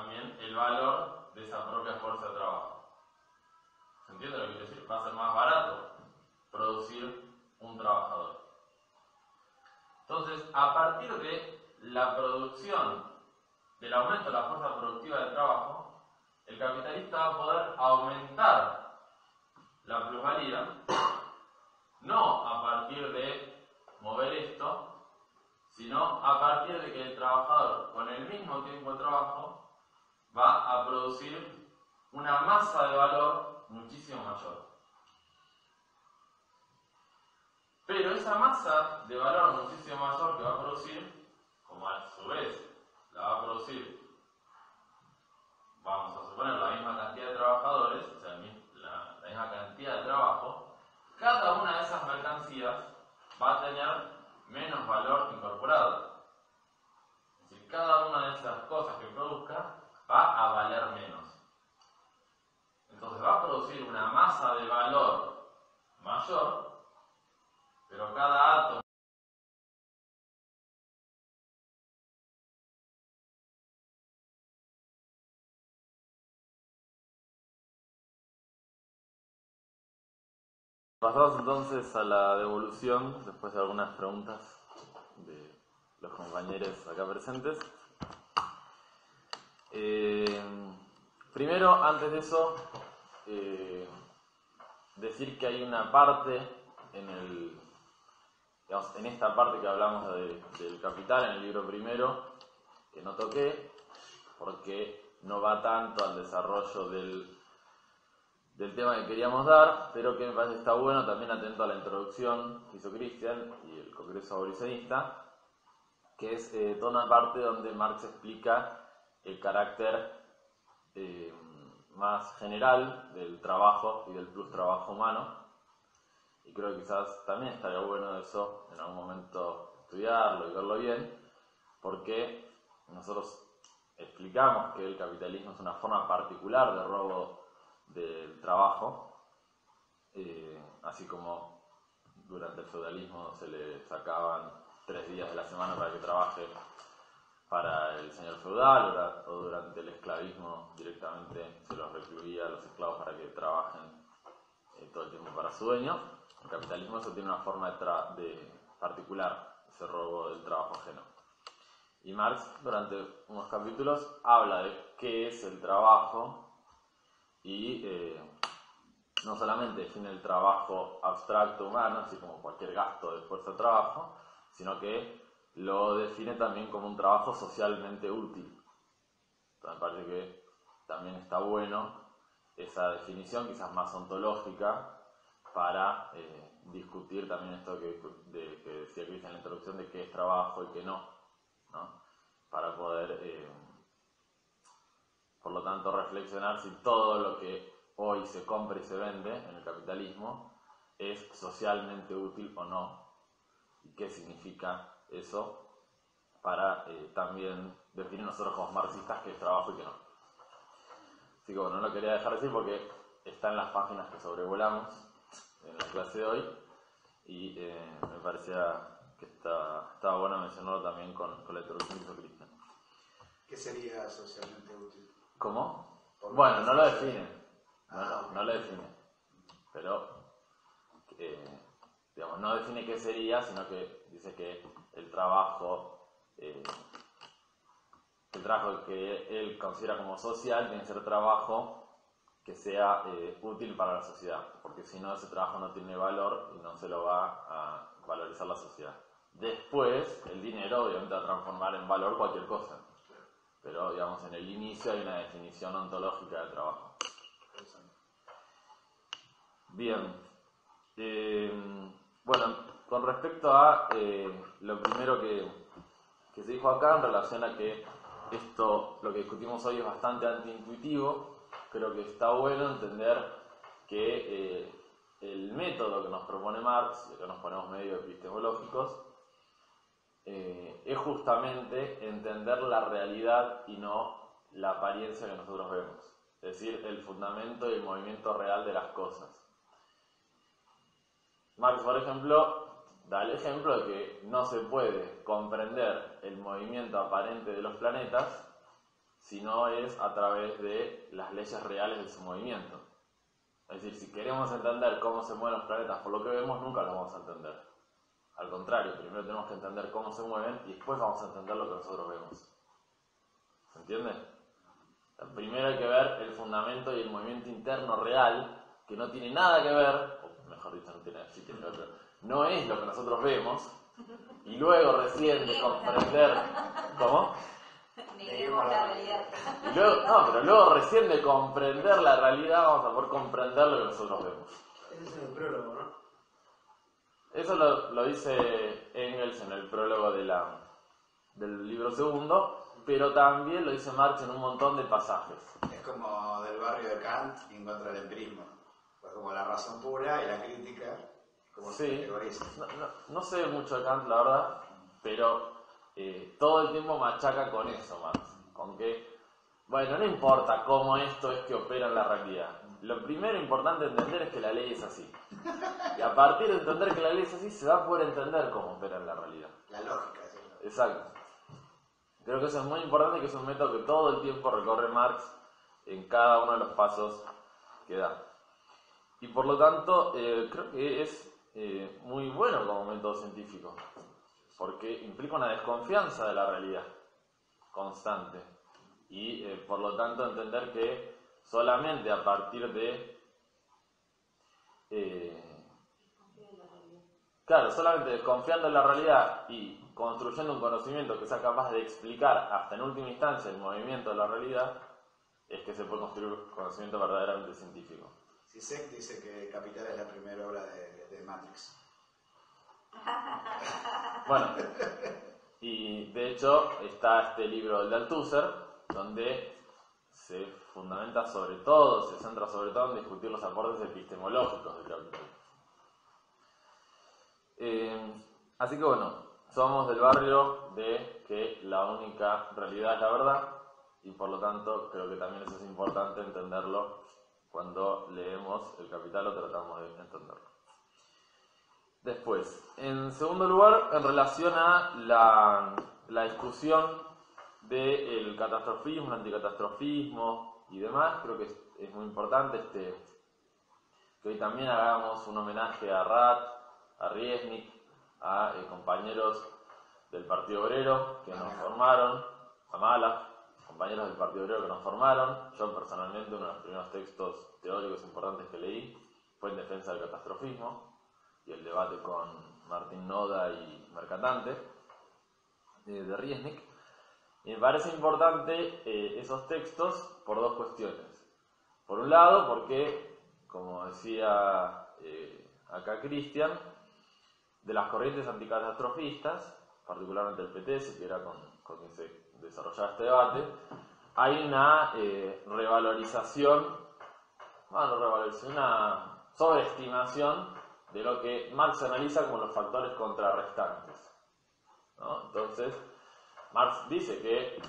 también el valor de esa propia fuerza de trabajo. ¿Se entiende lo que quiero decir? Va a ser más barato producir un trabajador. Entonces, a partir de la producción, del aumento de la fuerza productiva del trabajo, el capitalista va a poder aumentar la plusvalía, no a partir de mover esto, sino a partir de que el trabajador, con el mismo tiempo de trabajo, va a producir una masa de valor muchísimo mayor. Pero esa masa de valor muchísimo mayor que va a producir, como a su vez la va a producir, vamos a suponer, la misma cantidad de trabajadores, o sea, la misma cantidad de trabajo, cada una de esas mercancías va a tener menos valor incorporado. Es decir, cada una de esas cosas que produzca va a valer menos. Entonces va a producir una masa de valor mayor, pero cada átomo Pasamos entonces a la devolución, después de algunas preguntas de los compañeros acá presentes. Primero, antes de eso, decir que hay una parte en esta parte que hablamos del capital, en el libro primero, que no toqué, porque no va tanto al desarrollo del tema que queríamos dar, pero que me parece que está bueno, también atento a la introducción que hizo Christian y el Congreso Abolicionista, que es toda una parte donde Marx explica el carácter más general del trabajo y del plus trabajo humano, y creo que quizás también estaría bueno eso en algún momento estudiarlo y verlo bien, porque nosotros explicamos que el capitalismo es una forma particular de robo del trabajo, así como durante el feudalismo se le sacaban 3 días de la semana para que trabaje para el señor feudal, o durante el esclavismo directamente se los recluía a los esclavos para que trabajen todo el tiempo para su dueño. El capitalismo eso tiene una forma de particular, ese robo del trabajo ajeno. Y Marx durante unos capítulos habla de qué es el trabajo y no solamente define el trabajo abstracto humano, así como cualquier gasto de fuerza de trabajo, sino que lo define también como un trabajo socialmente útil. Entonces me parece que también está bueno esa definición, quizás más ontológica, para discutir también esto que decía Cristian en la introducción de qué es trabajo y qué no, para poder, por lo tanto, reflexionar si todo lo que hoy se compra y se vende en el capitalismo es socialmente útil o no, y qué significa eso para también definir nosotros como marxistas qué es trabajo y qué no. Así que bueno, no lo quería dejar decir porque está en las páginas que sobrevolamos en la clase de hoy y me parecía que estaba bueno mencionarlo también con la introducción que hizo Cristian. ¿Qué sería socialmente útil? ¿Cómo? Bueno, no lo define. No lo define. Pero, digamos, no define qué sería, sino que dice que el trabajo que él considera como social tiene que ser trabajo que sea útil para la sociedad, porque si no ese trabajo no tiene valor y no se lo va a valorizar la sociedad. Después, el dinero obviamente va a transformar en valor cualquier cosa, pero digamos en el inicio hay una definición ontológica del trabajo. Bien, bueno, con respecto a lo primero que se dijo acá en relación a que esto, lo que discutimos hoy es bastante antiintuitivo, creo que está bueno entender que el método que nos propone Marx, y que nos ponemos medio epistemológicos, es justamente entender la realidad y no la apariencia que nosotros vemos, es decir, el fundamento y el movimiento real de las cosas. Marx, por ejemplo, da el ejemplo de que no se puede comprender el movimiento aparente de los planetas sino es a través de las leyes reales de su movimiento. Es decir, si queremos entender cómo se mueven los planetas por lo que vemos, nunca los vamos a entender. Al contrario, primero tenemos que entender cómo se mueven y después vamos a entender lo que nosotros vemos. ¿Se entiende? Primero hay que ver el fundamento y el movimiento interno real, que no tiene nada que ver, o mejor dicho, no tiene, sí tiene que ver, pero no es lo que nosotros vemos, y luego recién de comprender... ¿Cómo? Neguemos la realidad. Y luego, no, pero luego recién de comprender la realidad vamos a poder comprender lo que nosotros vemos. Ese es el prólogo, ¿no? Eso lo dice Engels en el prólogo del libro segundo, pero también lo dice Marx en un montón de pasajes. Es como del barrio de Kant en contra del empirismo. Pues como la razón pura y la crítica, como se Sí, categoriza. no sé mucho de Kant, la verdad, pero todo el tiempo machaca con eso, Marx. Con que, bueno, no importa cómo esto es que opera en la realidad. Lo primero importante entender es que la ley es así. Y a partir de entender que la ley es así, se va a poder entender cómo opera en la realidad. La lógica, ¿sí? Exacto. Creo que eso es muy importante, que es un método que todo el tiempo recorre Marx en cada uno de los pasos que da. Y por lo tanto, creo que es muy bueno como método científico, porque implica una desconfianza de la realidad constante. Y por lo tanto entender que solamente a partir de... claro, solamente desconfiando en la realidad y construyendo un conocimiento que sea capaz de explicar hasta en última instancia el movimiento de la realidad, es que se puede construir un conocimiento verdaderamente científico. Zizek dice que Capital es la primera obra de Matrix. Bueno, y de hecho está este libro del Althusser, donde se fundamenta sobre todo, se centra sobre todo en discutir los aportes epistemológicos del Capital. Así que bueno, somos del barrio de que la única realidad es la verdad, y por lo tanto creo que también eso es importante entenderlo cuando leemos el Capital o tratamos de entenderlo. Después, en segundo lugar, en relación a la discusión del catastrofismo, el anticatastrofismo y demás, creo que es muy importante que hoy también hagamos un homenaje a Rath, a Riesnik, a compañeros del Partido Obrero que nos formaron, a Malach, compañeros del Partido Obrero que nos formaron. Yo personalmente uno de los primeros textos teóricos importantes que leí fue en defensa del catastrofismo y el debate con Martín Noda y Mercatante de Riesnik. Y me parece importante esos textos por dos cuestiones. Por un lado, porque, como decía acá Cristian, de las corrientes anticatastrofistas, particularmente el PTS, que era con quien se desarrollaba este debate, hay una una sobreestimación de lo que Marx analiza como los factores contrarrestantes, ¿no? Entonces, Marx dice que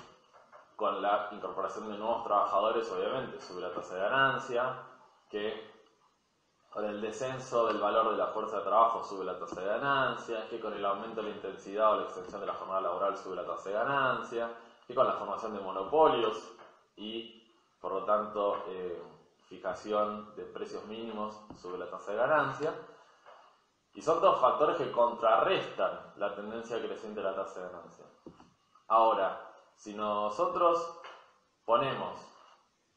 con la incorporación de nuevos trabajadores, obviamente, sube la tasa de ganancia, que con el descenso del valor de la fuerza de trabajo sube la tasa de ganancia, que con el aumento de la intensidad o la extensión de la jornada laboral sube la tasa de ganancia, que con la formación de monopolios y, por lo tanto, fijación de precios mínimos sube la tasa de ganancia. Y son dos factores que contrarrestan la tendencia creciente de la tasa de ganancia. Ahora, si nosotros ponemos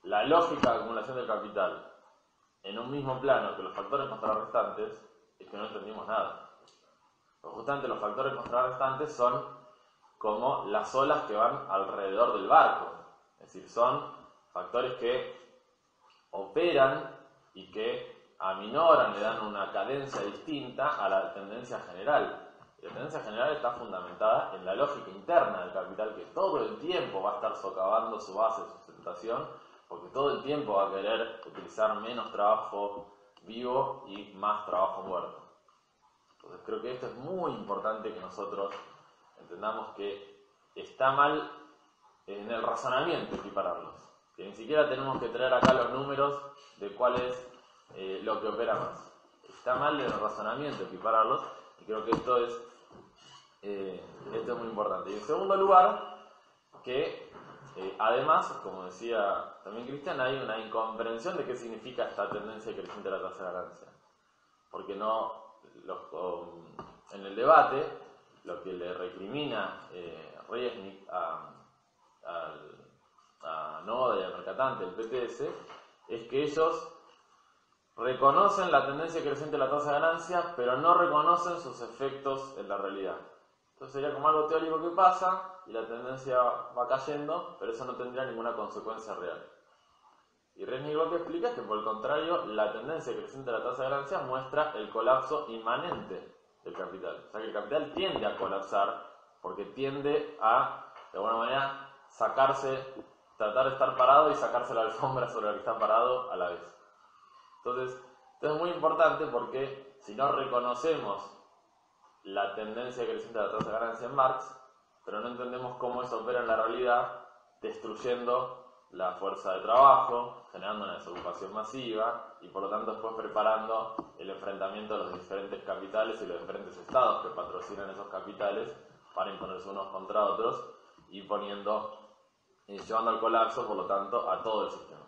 la lógica de acumulación del capital en un mismo plano que los factores contrarrestantes, es que no entendimos nada. Pues justamente los factores contrarrestantes son como las olas que van alrededor del barco. Es decir, son factores que operan y que aminoran, le dan una cadencia distinta a la tendencia general. Y la tendencia general está fundamentada en la lógica interna del capital, que todo el tiempo va a estar socavando su base de sustentación, porque todo el tiempo va a querer utilizar menos trabajo vivo y más trabajo muerto. Entonces creo que esto es muy importante, que nosotros entendamos que está mal en el razonamiento equipararlos, que ni siquiera tenemos que traer acá los números de cuál es lo que opera más. Está mal en el razonamiento equipararlos, y creo que esto es muy importante. Y en segundo lugar, que Además, como decía también Cristian, hay una incomprensión de qué significa esta tendencia creciente de la tasa de ganancia. Porque en el debate, lo que le recrimina Riesnik a Noda y al Mercatante, el PTS, es que ellos reconocen la tendencia creciente de la tasa de ganancia, pero no reconocen sus efectos en la realidad. Entonces sería como algo teórico que pasa y la tendencia va cayendo, pero eso no tendría ninguna consecuencia real. Y Riesnik lo que explica es que, por el contrario, la tendencia creciente de la tasa de ganancia muestra el colapso inmanente del capital. O sea que el capital tiende a colapsar porque tiende a, de alguna manera, tratar de estar parado y sacarse la alfombra sobre la que está parado a la vez. Entonces, esto es muy importante porque si no reconocemos la tendencia creciente de la tasa de ganancia en Marx, pero no entendemos cómo eso opera en la realidad, destruyendo la fuerza de trabajo, generando una desocupación masiva y por lo tanto después preparando el enfrentamiento de los diferentes capitales y los diferentes estados que patrocinan esos capitales para imponerse unos contra otros y llevando al colapso, por lo tanto, a todo el sistema.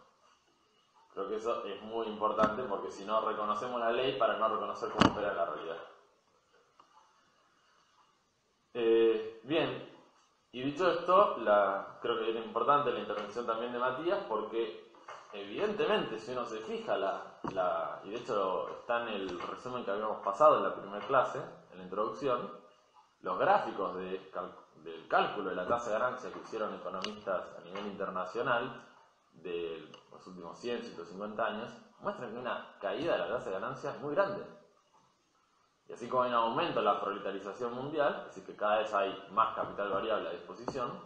Creo que eso es muy importante porque si no reconocemos la ley para no reconocer cómo opera en la realidad. Bien, y dicho esto, creo que era importante la intervención también de Matías porque evidentemente si uno se fija y de hecho está en el resumen que habíamos pasado en la primera clase, en la introducción, los gráficos del cálculo de la tasa de ganancia que hicieron economistas a nivel internacional de los últimos 100, 150 años, muestran que hay una caída de la tasa de ganancia muy grande. Y así como hay un aumento en la proletarización mundial, es decir, que cada vez hay más capital variable a disposición,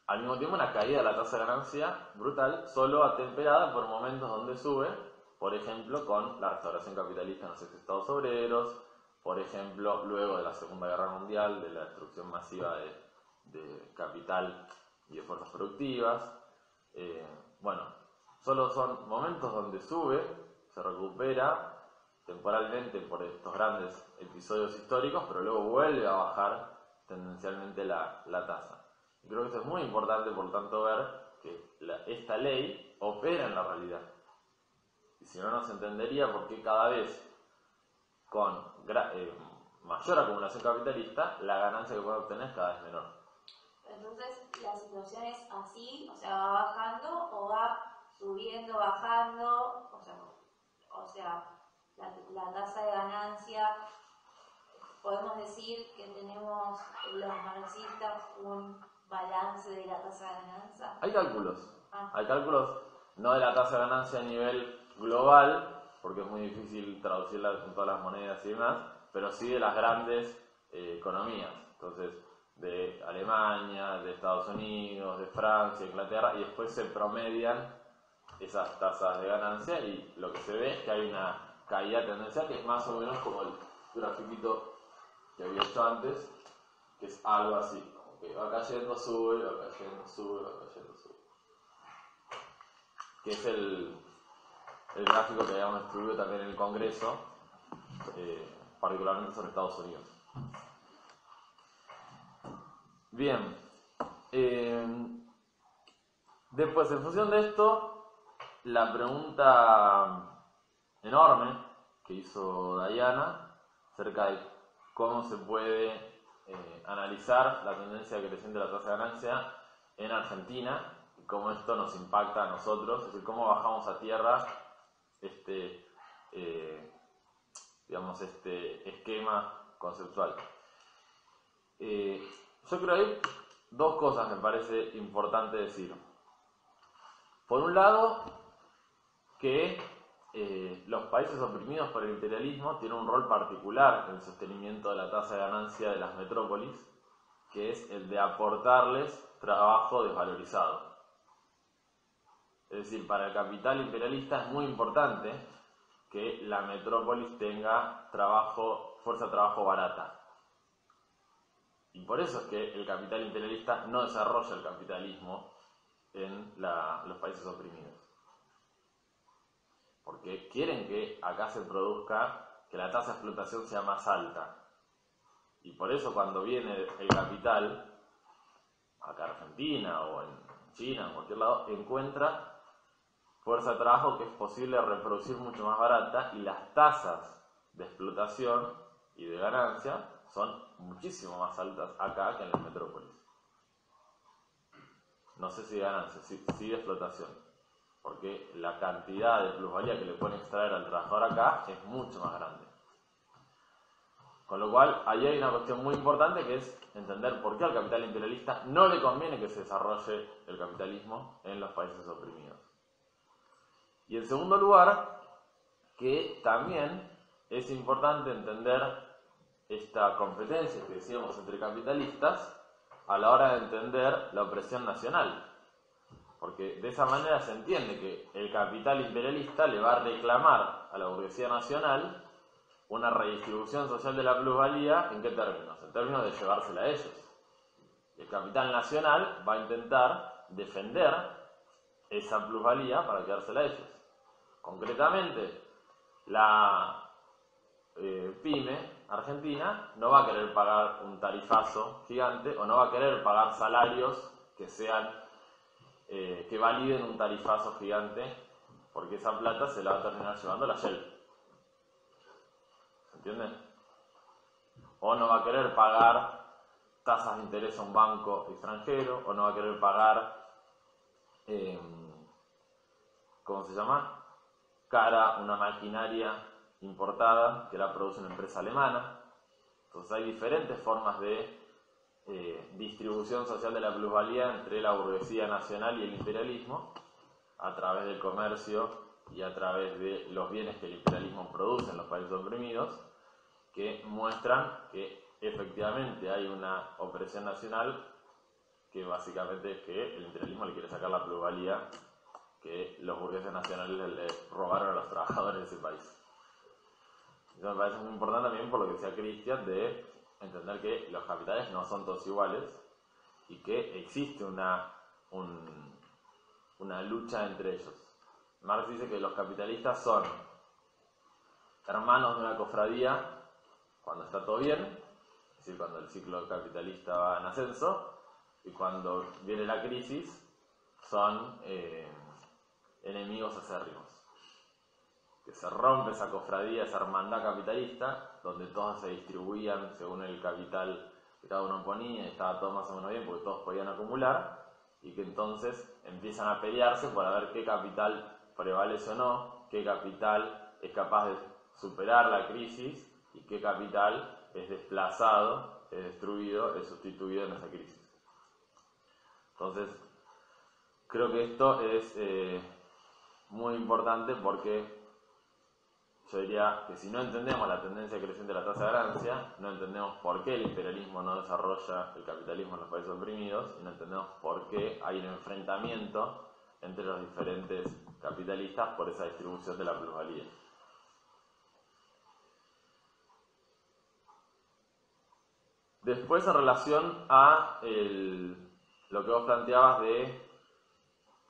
al mismo tiempo una caída de la tasa de ganancia brutal, solo atemperada por momentos donde sube, por ejemplo, con la restauración capitalista en los estados obreros, por ejemplo, luego de la Segunda Guerra Mundial, de la destrucción masiva de capital y de fuerzas productivas. Solo son momentos donde sube, se recupera temporalmente por estos grandes episodios históricos, pero luego vuelve a bajar tendencialmente la tasa. Y creo que esto es muy importante, por lo tanto, ver que esta ley opera en la realidad. Y si no, no se entendería por qué cada vez con mayor acumulación capitalista, la ganancia que puede obtener es cada vez menor. Entonces, la situación es así, o sea, va bajando o va subiendo, bajando, o sea, la tasa de ganancia, podemos decir que tenemos los marxistas un balance de la tasa de ganancia. Hay cálculos no de la tasa de ganancia a nivel global, porque es muy difícil traducirla en todas las monedas y demás, pero sí de las grandes economías, entonces de Alemania, de Estados Unidos, de Francia, Inglaterra, y después se promedian esas tasas de ganancia y lo que se ve es que hay una caída tendencial que es más o menos como el grafiquito que había hecho antes, que es algo así, como que va cayendo, sube, va cayendo, sube, va cayendo, sube. Que es el gráfico que habíamos distribuido también en el Congreso, particularmente sobre Estados Unidos. Bien. Después, en función de esto, la pregunta enorme que hizo Diana acerca de cómo se puede analizar la tendencia creciente de la tasa de ganancia en Argentina y cómo esto nos impacta a nosotros, es decir, cómo bajamos a tierra este esquema conceptual. Yo creo que hay dos cosas que me parece importante decir. Por un lado, que los países oprimidos por el imperialismo tienen un rol particular en el sostenimiento de la tasa de ganancia de las metrópolis, que es el de aportarles trabajo desvalorizado. Es decir, para el capital imperialista es muy importante que la metrópolis tenga fuerza de trabajo barata. Y por eso es que el capital imperialista no desarrolla el capitalismo en los países oprimidos. Porque quieren que acá se produzca, que la tasa de explotación sea más alta. Y por eso cuando viene el capital, acá en Argentina o en China, en cualquier lado, encuentra fuerza de trabajo que es posible reproducir mucho más barata, y las tasas de explotación y de ganancia son muchísimo más altas acá que en las metrópolis. No sé si de ganancia, sí de explotación, porque la cantidad de plusvalía que le pueden extraer al trabajador acá es mucho más grande. Con lo cual, ahí hay una cuestión muy importante, que es entender por qué al capital imperialista no le conviene que se desarrolle el capitalismo en los países oprimidos. Y en segundo lugar, que también es importante entender esta competencia que decíamos entre capitalistas a la hora de entender la opresión nacional. Porque de esa manera se entiende que el capital imperialista le va a reclamar a la burguesía nacional una redistribución social de la plusvalía. ¿En qué términos? En términos de llevársela a ellos. El capital nacional va a intentar defender esa plusvalía para quedársela a ellos. Concretamente, la pyme argentina no va a querer pagar un tarifazo gigante, o no va a querer pagar salarios que sean que validen un tarifazo gigante, porque esa plata se la va a terminar llevando la Shell. ¿Se entiende? O no va a querer pagar tasas de interés a un banco extranjero, o no va a querer pagar ¿cómo se llama? Cara una maquinaria importada que la produce una empresa alemana. Entonces hay diferentes formas de distribución social de la plusvalía entre la burguesía nacional y el imperialismo, a través del comercio y a través de los bienes que el imperialismo produce en los países oprimidos, que muestran que efectivamente hay una opresión nacional, que básicamente es que el imperialismo le quiere sacar la plusvalía que los burgueses nacionales le robaron a los trabajadores de ese país. Eso me parece muy importante también, por lo que decía Christian, de entender que los capitales no son todos iguales y que existe una lucha entre ellos. Marx dice que los capitalistas son hermanos de una cofradía cuando está todo bien, es decir, cuando el ciclo capitalista va en ascenso, y cuando viene la crisis son enemigos acérrimos. Que se rompe esa cofradía, esa hermandad capitalista, donde todos se distribuían según el capital que cada uno ponía, y estaba todo más o menos bien porque todos podían acumular, y que entonces empiezan a pelearse para ver qué capital prevalece o no, qué capital es capaz de superar la crisis y qué capital es desplazado, es destruido, es sustituido en esa crisis. Entonces, creo que esto es muy importante, porque yo diría que si no entendemos la tendencia creciente de la tasa de ganancia, no entendemos por qué el imperialismo no desarrolla el capitalismo en los países oprimidos, y no entendemos por qué hay un enfrentamiento entre los diferentes capitalistas por esa distribución de la plusvalía. Después, en relación a lo que vos planteabas de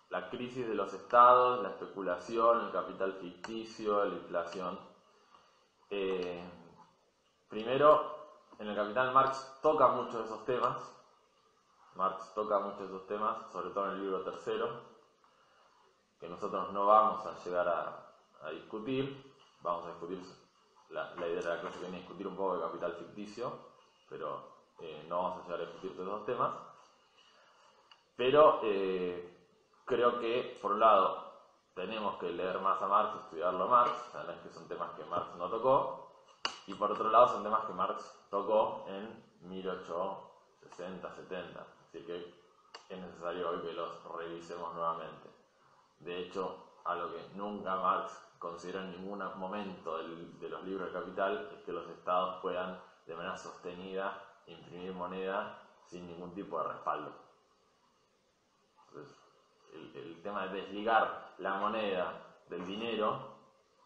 la crisis de los estados, la especulación, el capital ficticio, la inflación. Primero, en el Capital Marx toca muchos de esos temas. Sobre todo en el libro tercero, que nosotros no vamos a llegar a discutir. Vamos a discutir, la idea de la clase que viene a discutir un poco de capital ficticio, pero no vamos a llegar a discutir todos esos temas. Pero creo que, por un lado, tenemos que leer más a Marx, estudiarlo a Marx, además que son temas que Marx no tocó, y por otro lado son temas que Marx tocó en 1860, 70, así que es necesario hoy que los revisemos nuevamente. De hecho, algo que nunca Marx consideró en ningún momento de los libros del Capital es que los estados puedan, de manera sostenida, imprimir moneda sin ningún tipo de respaldo. Entonces, el tema de desligar la moneda del dinero,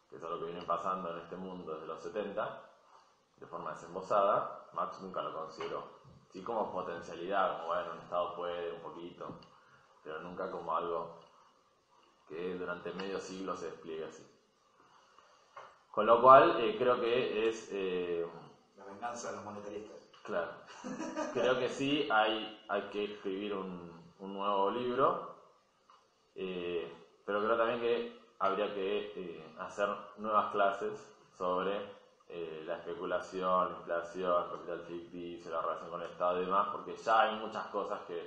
que es algo que viene pasando en este mundo desde los 70, de forma desembosada, Marx nunca lo consideró. Sí, como potencialidad, como bueno, un Estado puede un poquito, pero nunca como algo que durante medio siglo se despliegue así. Con lo cual, creo que es la venganza de los monetaristas. Claro. Creo que sí, hay que escribir un nuevo libro, pero creo también que habría que hacer nuevas clases sobre la especulación, la inflación, capital ficticio, la relación con el Estado y demás, porque ya hay muchas cosas que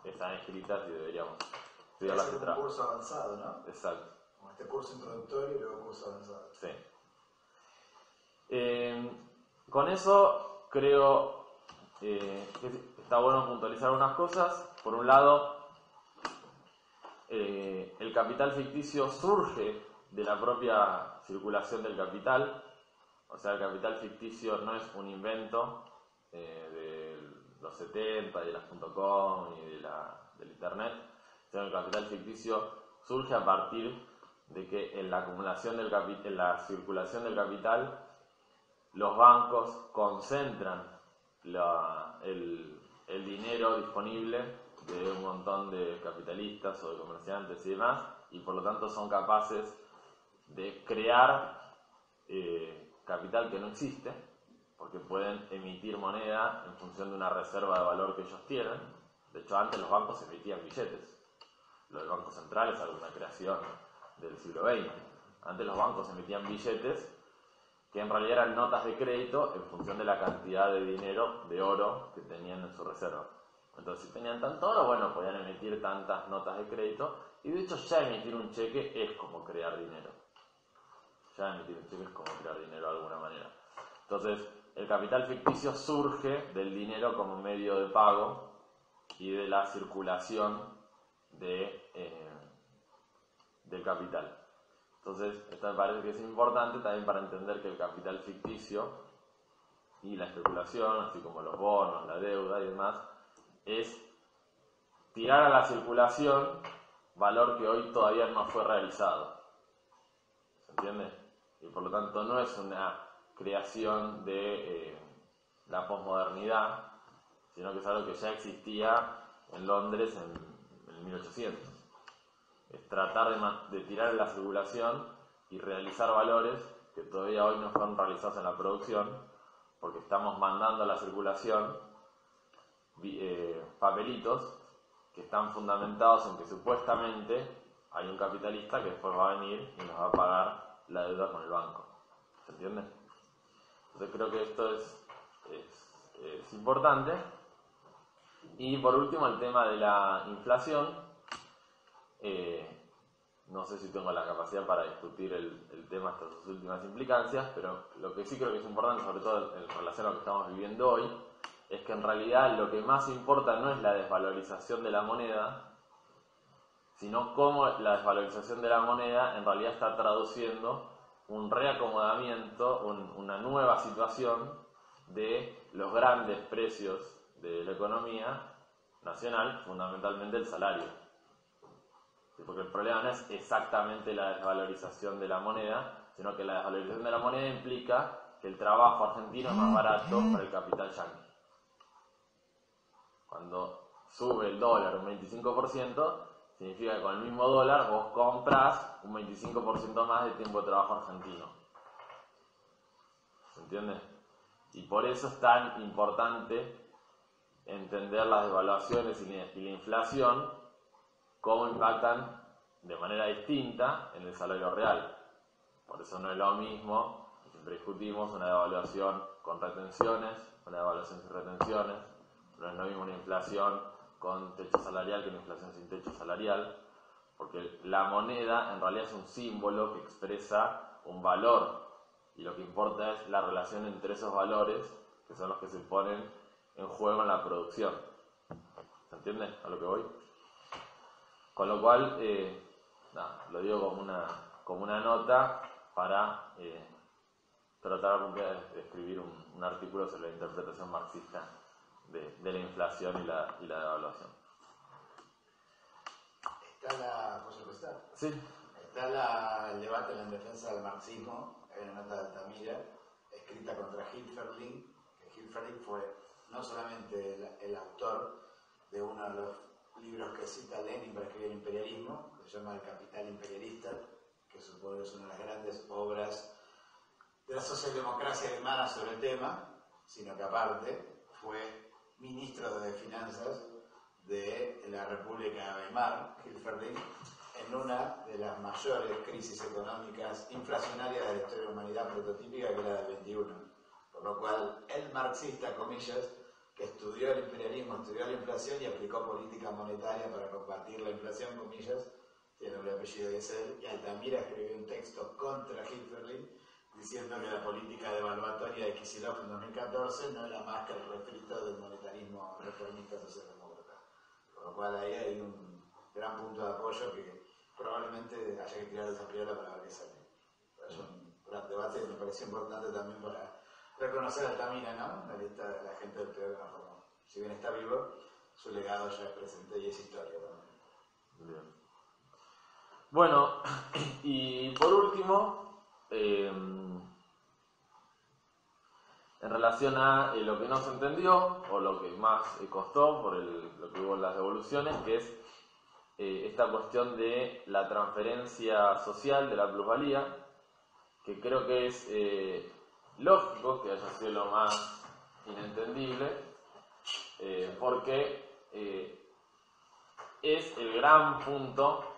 están escritas y deberíamos estudiarlas. Es un curso avanzado, ¿no? Exacto. Como este curso introductorio y luego curso avanzado. Sí. Con eso creo que está bueno puntualizar unas cosas. Por un lado, el capital ficticio surge de la propia circulación del capital. O sea, el capital ficticio no es un invento de los 70 y de las .com y del internet, sino que el capital ficticio surge a partir de que en la acumulación del en la circulación del capital los bancos concentran el dinero disponible de un montón de capitalistas o de comerciantes y demás, y por lo tanto son capaces de crear capital que no existe, porque pueden emitir moneda en función de una reserva de valor que ellos tienen. De hecho, antes los bancos emitían billetes. Lo del Banco Central es alguna creación del siglo XX. Antes los bancos emitían billetes que en realidad eran notas de crédito en función de la cantidad de dinero, de oro, que tenían en su reserva. Entonces, si tenían tanto oro, bueno, podían emitir tantas notas de crédito, y de hecho ya emitir un cheque es como crear dinero. Ya emitir un cheque es como crear dinero de alguna manera. Entonces, el capital ficticio surge del dinero como medio de pago y de la circulación del capital. Entonces, esto me parece que es importante también para entender que el capital ficticio y la especulación, así como los bonos, la deuda y demás, es tirar a la circulación valor que hoy todavía no fue realizado. ¿Se entiende? Y por lo tanto no es una creación de la posmodernidad, sino que es algo que ya existía en Londres en 1800. Es tratar de tirar en la circulación y realizar valores que todavía hoy no fueron realizados en la producción, porque estamos mandando a la circulación papelitos que están fundamentados en que supuestamente hay un capitalista que después va a venir y nos va a pagar la deuda con el banco. ¿Se entiende? Entonces creo que esto es importante. Y por último, el tema de la inflación. No sé si tengo la capacidad para discutir el tema hasta sus últimas implicancias, pero lo que sí creo que es importante, sobre todo en relación a lo que estamos viviendo hoy, es que en realidad lo que más importa no es la desvalorización de la moneda, sino cómo la desvalorización de la moneda en realidad está traduciendo un reacomodamiento, una nueva situación de los grandes precios de la economía nacional, fundamentalmente el salario. Porque el problema no es exactamente la desvalorización de la moneda, sino que la desvalorización de la moneda implica que el trabajo argentino es más barato para el capital yanqui. Cuando sube el dólar un 25%, significa que con el mismo dólar vos compras un 25% más de tiempo de trabajo argentino. ¿Se entiende? Y por eso es tan importante entender las devaluaciones y la inflación, cómo impactan de manera distinta en el salario real. Por eso no es lo mismo, siempre discutimos, una devaluación con retenciones, una devaluación sin retenciones. No es lo mismo una inflación con techo salarial que una inflación sin techo salarial, porque la moneda en realidad es un símbolo que expresa un valor, y lo que importa es la relación entre esos valores, que son los que se ponen en juego en la producción. ¿Se entiende a lo que voy? Con lo cual, lo digo como una nota para tratar de escribir un artículo sobre la interpretación marxista de la inflación y la devaluación. ¿Puedo contestar? Sí. Está el debate en defensa del marxismo. Hay una nota de Altamira escrita contra Hilferling, que Hilferling fue no solamente el autor de uno de los libros que cita Lenin para escribir el imperialismo, que se llama El Capital Imperialista, que supongo que es una de las grandes obras de la socialdemocracia alemana sobre el tema, sino que aparte fue ministro de Finanzas de la República de Weimar, Hilferding, en una de las mayores crisis económicas inflacionarias de la historia de la humanidad prototípica, que era del 21. Por lo cual, el marxista, comillas, que estudió el imperialismo, estudió la inflación y aplicó política monetaria para combatir la inflación, comillas, tiene el apellido de él, y Altamira escribió un texto contra Hilferding diciendo que la política devaluatoria de Kicillof en 2014 no era más que el refrito del monetarismo reformista socialdemócrata. Por lo cual ahí hay un gran punto de apoyo que probablemente haya que tirar de esa piedra para ver qué sale. Es un gran debate que me pareció importante también para reconocer a Altamira, ¿no? En la lista de la gente del peor que nos formó. Si bien está vivo, su legado ya es presente y es historia también. Bien. Bueno, y por último, en relación a lo que no se entendió, o lo que más costó por lo que hubo en las devoluciones, que es esta cuestión de la transferencia social de la plusvalía, que creo que es lógico que haya sido lo más inentendible, porque es el gran punto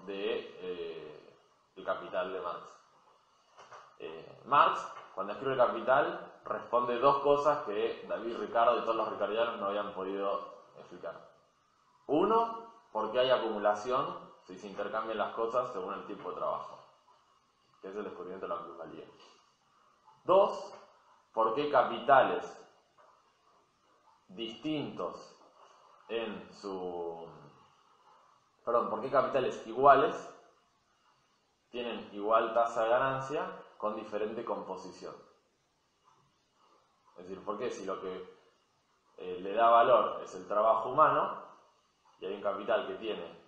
de el Capital de Marx. Marx, cuando escribe el Capital, responde dos cosas que David Ricardo y todos los ricardianos no habían podido explicar. Uno, porque hay acumulación si se intercambian las cosas según el tipo de trabajo, que es el descubrimiento de la plusvalía. Dos, por qué capitales distintos por qué capitales iguales tienen igual tasa de ganancia con diferente composición. Es decir, ¿por qué si lo que le da valor es el trabajo humano, y hay un capital que tiene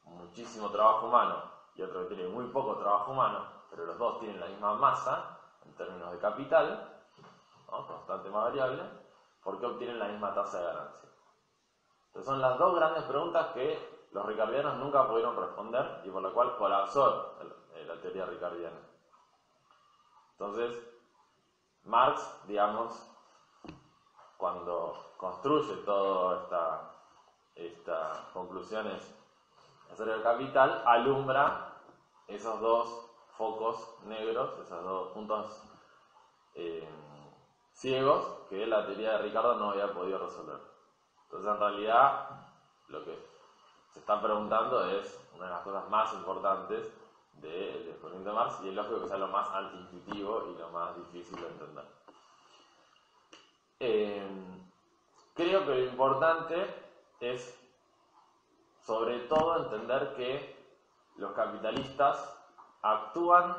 muchísimo trabajo humano y otro que tiene muy poco trabajo humano, pero los dos tienen la misma masa en términos de capital, ¿no? Constante más variable, ¿por qué obtienen la misma tasa de ganancia? Entonces son las dos grandes preguntas que los ricardianos nunca pudieron responder y por la cual colapsó la teoría ricardiana. Entonces, Marx, digamos, cuando construye todas estas conclusiones acerca del capital, alumbra esos dos focos negros, esos dos puntos ciegos que la teoría de Ricardo no había podido resolver. Entonces, en realidad, lo que se está preguntando es una de las cosas más importantes del descubrimiento de Marx, y es lógico que sea lo más antiintuitivo y lo más difícil de entender. Creo que lo importante es, sobre todo, entender que los capitalistas actúan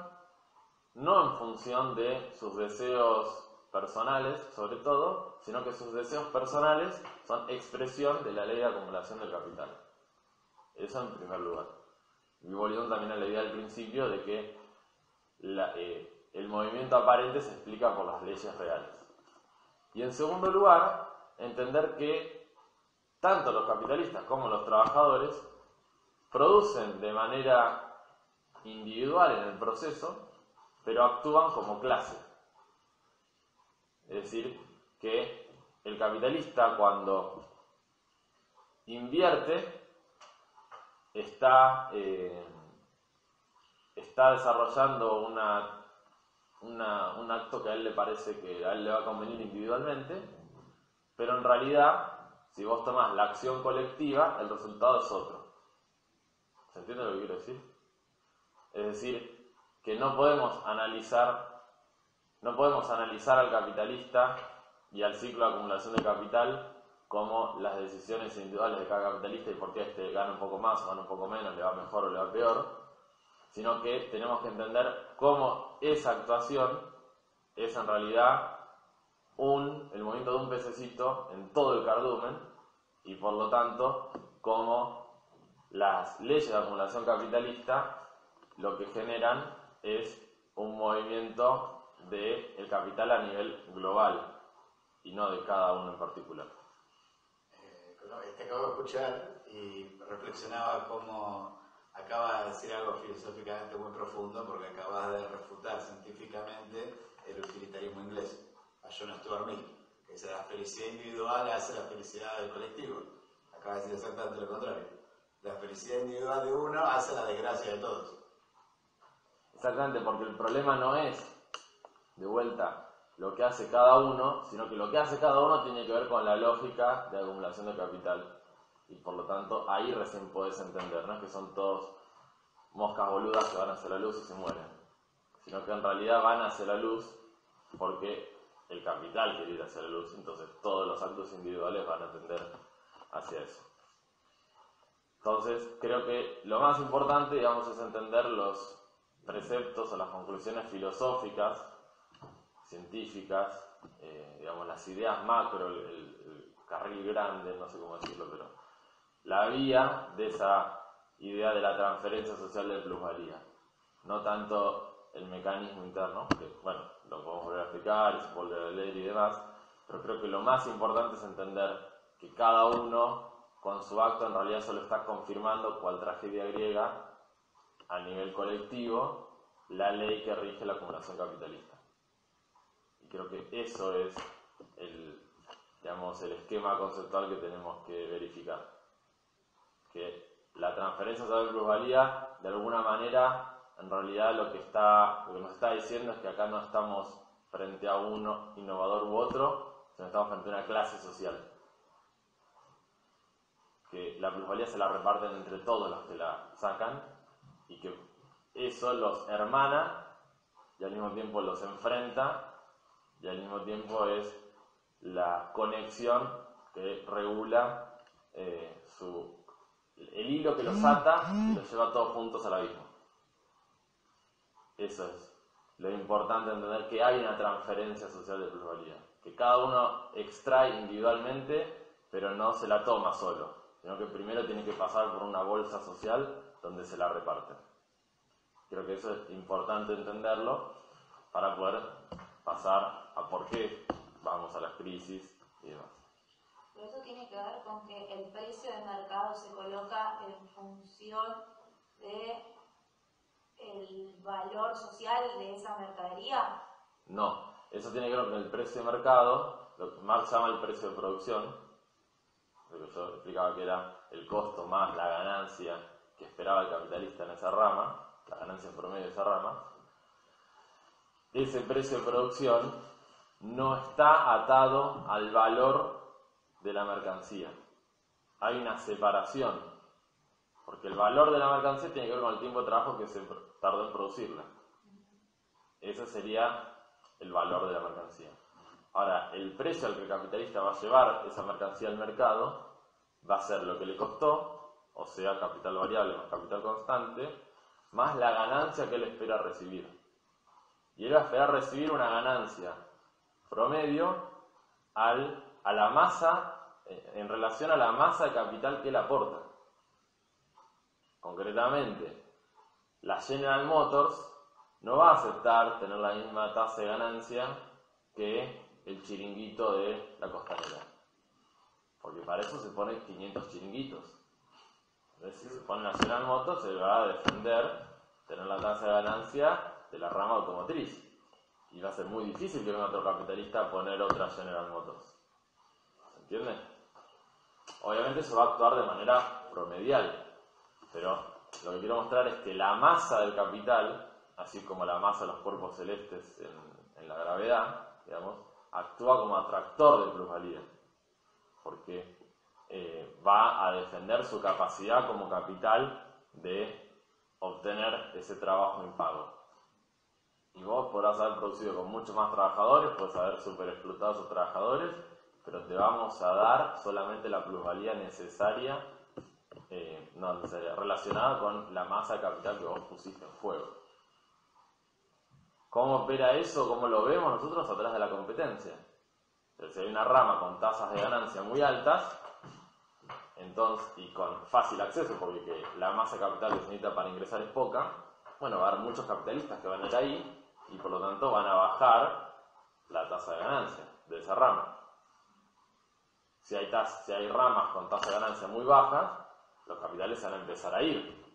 no en función de sus deseos personales, sobre todo, sino que sus deseos personales son expresión de la ley de acumulación del capital. Eso en primer lugar. Y volviendo también a la idea del principio de que el movimiento aparente se explica por las leyes reales. Y en segundo lugar, entender que tanto los capitalistas como los trabajadores producen de manera individual en el proceso, pero actúan como clase. Es decir, que el capitalista, cuando invierte, está desarrollando un acto que a él le parece que a él le va a convenir individualmente, pero en realidad, si vos tomás la acción colectiva, el resultado es otro. ¿Se entiende lo que quiero decir? Es decir, que no podemos analizar al capitalista y al ciclo de acumulación de capital como las decisiones individuales de cada capitalista y por qué este gana un poco más o gana un poco menos, le va mejor o le va peor, sino que tenemos que entender cómo esa actuación es en realidad el movimiento de un pececito en todo el cardumen, y por lo tanto cómo las leyes de acumulación capitalista lo que generan es un movimiento del capital a nivel global y no de cada uno en particular. Te acabo de escuchar y reflexionaba cómo acabas de decir algo filosóficamente muy profundo, porque acabas de refutar científicamente el utilitarismo inglés, a John Stuart Mill. Esa la felicidad individual hace la felicidad del colectivo. Acaba de decir exactamente lo contrario. La felicidad individual de uno hace la desgracia de todos. Exactamente, porque el problema no es, de vuelta, lo que hace cada uno, sino que lo que hace cada uno tiene que ver con la lógica de acumulación de capital. Y por lo tanto, ahí recién podés entender, no es que son todos moscas boludas que van hacia la luz y se mueren, sino que en realidad van hacia la luz porque el capital quiere ir hacia la luz, entonces todos los actos individuales van a tender hacia eso. Entonces, creo que lo más importante, digamos, es entender los preceptos o las conclusiones filosóficas, científicas, digamos, las ideas macro, el carril grande, no sé cómo decirlo, pero la vía de esa idea de la transferencia social de plusvalía, no tanto el mecanismo interno, que bueno, lo podemos volver a explicar y se puede volver a leer y demás, pero creo que lo más importante es entender que cada uno con su acto en realidad solo está confirmando, cual tragedia griega, a nivel colectivo, la ley que rige la acumulación capitalista. Y creo que eso es el esquema conceptual que tenemos que verificar. Que la transferencia sobre plusvalía, de alguna manera, en realidad lo que nos está diciendo es que acá no estamos frente a uno innovador u otro, sino estamos frente a una clase social. Que la plusvalía se la reparten entre todos los que la sacan y que eso los hermana y al mismo tiempo los enfrenta y al mismo tiempo es la conexión que regula el hilo que los ata y los lleva todos juntos al abismo. Eso es lo importante, entender que hay una transferencia social de plusvalía, que cada uno extrae individualmente, pero no se la toma solo, sino que primero tiene que pasar por una bolsa social donde se la reparte. Creo que eso es importante entenderlo para poder pasar a por qué vamos a las crisis y demás. Pero eso tiene que ver con que el precio de mercado se coloca en función de el valor social de esa mercadería. No, eso tiene que ver con el precio de mercado, lo que Marx llama el precio de producción, lo que yo explicaba que era el costo más la ganancia que esperaba el capitalista en esa rama, la ganancia promedio de esa rama. Ese precio de producción no está atado al valor de la mercancía. Hay una separación, porque el valor de la mercancía tiene que ver con el tiempo de trabajo que se tardó en producirla. Ese sería el valor de la mercancía. Ahora, el precio al que el capitalista va a llevar esa mercancía al mercado va a ser lo que le costó, o sea, capital variable más capital constante, más la ganancia que él espera recibir. Y él va a esperar recibir una ganancia promedio a la masa, en relación a la masa de capital que él aporta. Concretamente, la General Motors no va a aceptar tener la misma tasa de ganancia que el chiringuito de la Costanera, porque para eso se ponen 500 chiringuitos. Entonces, si se pone la General Motors, se va a defender tener la tasa de ganancia de la rama automotriz, y va a ser muy difícil que venga otro capitalista a poner otra General Motors. ¿Se entiende? Obviamente eso va a actuar de manera promedial, pero lo que quiero mostrar es que la masa del capital, así como la masa de los cuerpos celestes en la gravedad, digamos, actúa como atractor de plusvalía, porque va a defender su capacidad como capital de obtener ese trabajo impago. Y vos podrás haber producido con muchos más trabajadores, podés haber superexplotado a esos trabajadores, pero te vamos a dar solamente la plusvalía necesaria, relacionada con la masa de capital que vos pusiste en juego. ¿Cómo opera eso? ¿Cómo lo vemos nosotros? A través de la competencia. Entonces, si hay una rama con tasas de ganancia muy altas, entonces, y con fácil acceso, porque la masa de capital que se necesita para ingresar es poca, bueno, va a haber muchos capitalistas que van a ir ahí y por lo tanto van a bajar la tasa de ganancia de esa rama. Si hay ramas con tasa de ganancia muy bajas, los capitales van a empezar a ir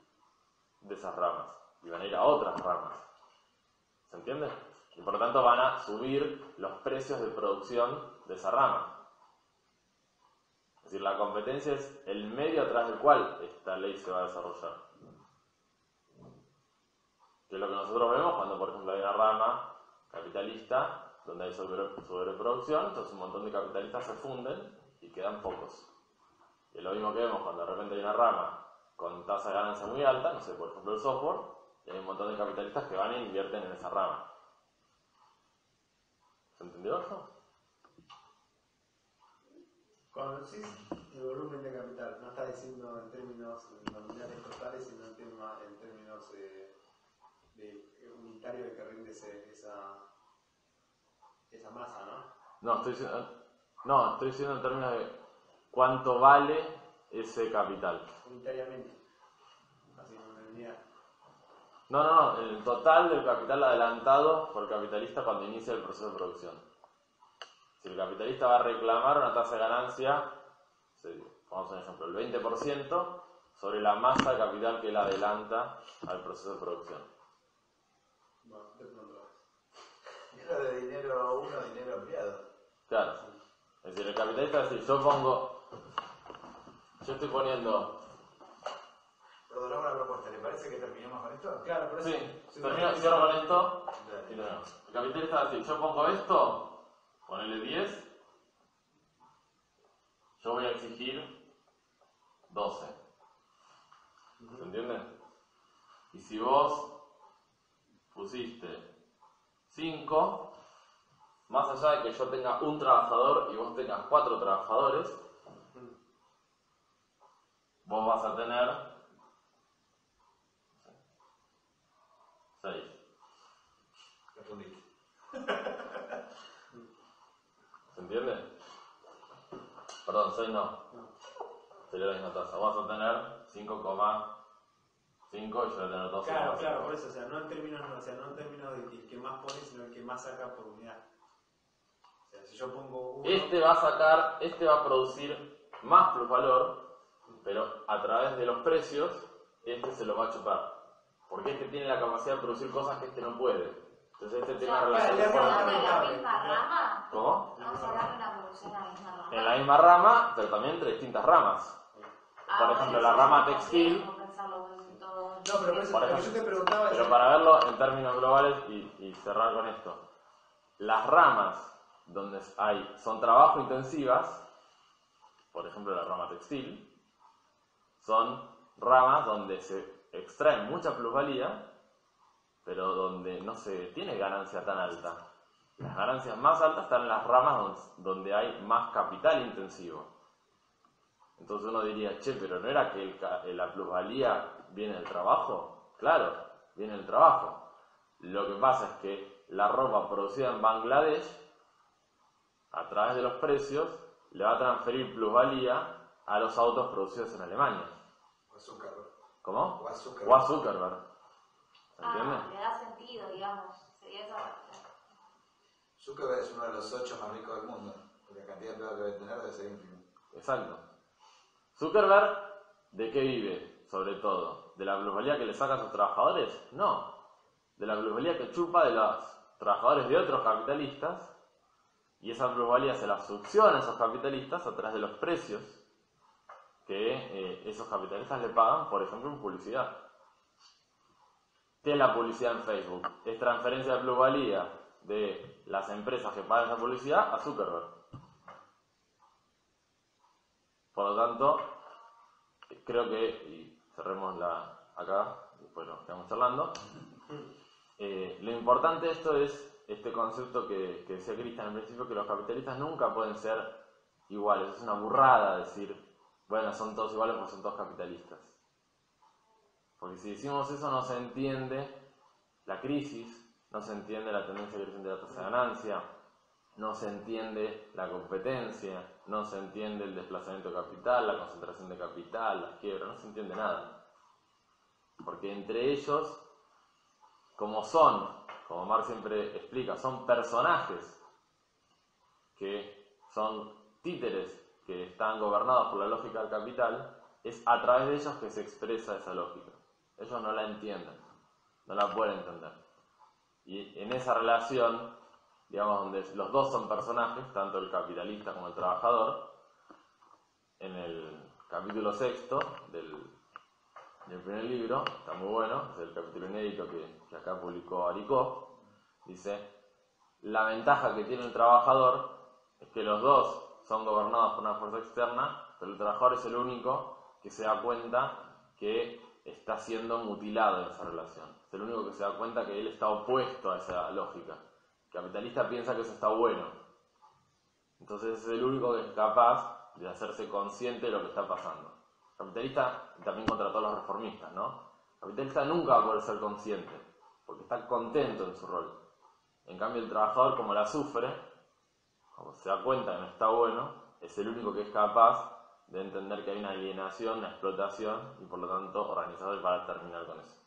de esas ramas y van a ir a otras ramas. ¿Se entiende? Y por lo tanto van a subir los precios de producción de esa rama. Es decir, la competencia es el medio a través del cual esta ley se va a desarrollar. Que es lo que nosotros vemos cuando, por ejemplo, hay una rama capitalista donde hay sobreproducción, entonces un montón de capitalistas se funden y quedan pocos. Y es lo mismo que vemos cuando de repente hay una rama con tasa de ganancia muy alta, no sé, por ejemplo el software, y hay un montón de capitalistas que van e invierten en esa rama. ¿Se entendió eso? Cuando decís el volumen de capital, no estás diciendo en términos nominales totales, sino en términos de unitario de que rinde esa masa, ¿no? No, estoy diciendo en términos de cuánto vale ese capital. Unitariamente, así en una unidad. No, el total del capital adelantado por el capitalista cuando inicia el proceso de producción. Si el capitalista va a reclamar una tasa de ganancia, vamos a un ejemplo, el 20% sobre la masa de capital que él adelanta al proceso de producción. Bueno, de pronto. Dinero de dinero uno, dinero ampliado. Claro. Es decir, el capitalista va a decir, yo estoy poniendo... Perdón, hago una propuesta, ¿le parece que terminemos con esto? Claro, por eso. Sí, cierro con esto y tenemos. El capitalista va a decir, yo pongo esto, ponele 10, yo voy a exigir 12. ¿Se entiende? Y si vos pusiste 5, más allá de que yo tenga un trabajador y vos tengas 4 trabajadores, vos vas a tener 6. Respondiste. ¿Se entiende? Perdón, 6 no. Sería la misma tasa. Vos vas a tener 5,5 y yo voy a tener 12. Claro, por eso, o sea, no en términos de que el que más pone, sino el que más saca por unidad. O sea, si yo pongo uno... Este va a producir más plusvalor, pero a través de los precios, este se lo va a chupar. Porque este tiene la capacidad de producir cosas que este no puede. Entonces este tiene una relación ¿Estamos de hablando de la fuerza. misma rama? ¿Cómo? Estamos hablando de una producción en la misma rama. En la misma rama, pero también entre distintas ramas. Por ejemplo, la rama textil. No, pero por eso, Por lo que ejemplo, yo te preguntaba es... Pero para verlo en términos globales y cerrar con esto. Las ramas donde son trabajo intensivas, por ejemplo la rama textil, son ramas donde se extrae mucha plusvalía, pero donde no se tiene ganancia tan alta. Las ganancias más altas están en las ramas donde hay más capital intensivo. Entonces uno diría, pero ¿no era que la plusvalía viene del trabajo? Claro, viene del trabajo. Lo que pasa es que la ropa producida en Bangladesh, a través de los precios, le va a transferir plusvalía a los autos producidos en Alemania. O Zuckerberg. ¿Cómo? O a Zuckerberg. O a Zuckerberg. ¿Entiendes? Le da sentido, digamos. Sería esa. Zuckerberg es uno de los 8 más ricos del mundo. Porque la cantidad de plata que debe tener debe ser ínfima. Exacto. Zuckerberg, ¿de qué vive? Sobre todo. ¿De la plusvalía que le saca a sus trabajadores? No. De la plusvalía que chupa de los trabajadores de otros capitalistas, y esa plusvalía se la succiona a esos capitalistas a través de los precios que esos capitalistas le pagan, por ejemplo, en publicidad. ¿Qué es la publicidad en Facebook? Es transferencia de plusvalía de las empresas que pagan esa publicidad a Zuckerberg. Por lo tanto, creo que, y cerremos acá, después nos quedamos charlando, lo importante de esto es este concepto que decía Cristian al principio, que los capitalistas nunca pueden ser iguales. Es una burrada decir, bueno, son todos iguales porque son todos capitalistas. Porque si decimos eso no se entiende la crisis, no se entiende la tendencia creciente de la tasa de ganancia, no se entiende la competencia, no se entiende el desplazamiento de capital, la concentración de capital, las quiebras, no se entiende nada. Porque entre ellos, como Marx siempre explica, son personajes que son títeres que están gobernados por la lógica del capital, es a través de ellos que se expresa esa lógica. Ellos no la entienden, no la pueden entender. Y en esa relación digamos, donde los dos son personajes, tanto el capitalista como el trabajador, en el capítulo 6 del primer libro, está muy bueno, es el capítulo inédito que acá publicó Aricó, dice: la ventaja que tiene el trabajador es que los dos son gobernados por una fuerza externa, pero el trabajador es el único que se da cuenta que está siendo mutilado en esa relación. Es el único que se da cuenta que él está opuesto a esa lógica. El capitalista piensa que eso está bueno. Entonces es el único que es capaz de hacerse consciente de lo que está pasando. El capitalista, y también contra todos los reformistas, ¿no? El capitalista nunca va a poder ser consciente, porque está contento en su rol. En cambio el trabajador, como la sufre, como se da cuenta que no está bueno, es el único que es capaz de entender que hay una alienación, una explotación, y por lo tanto organizarse para terminar con eso.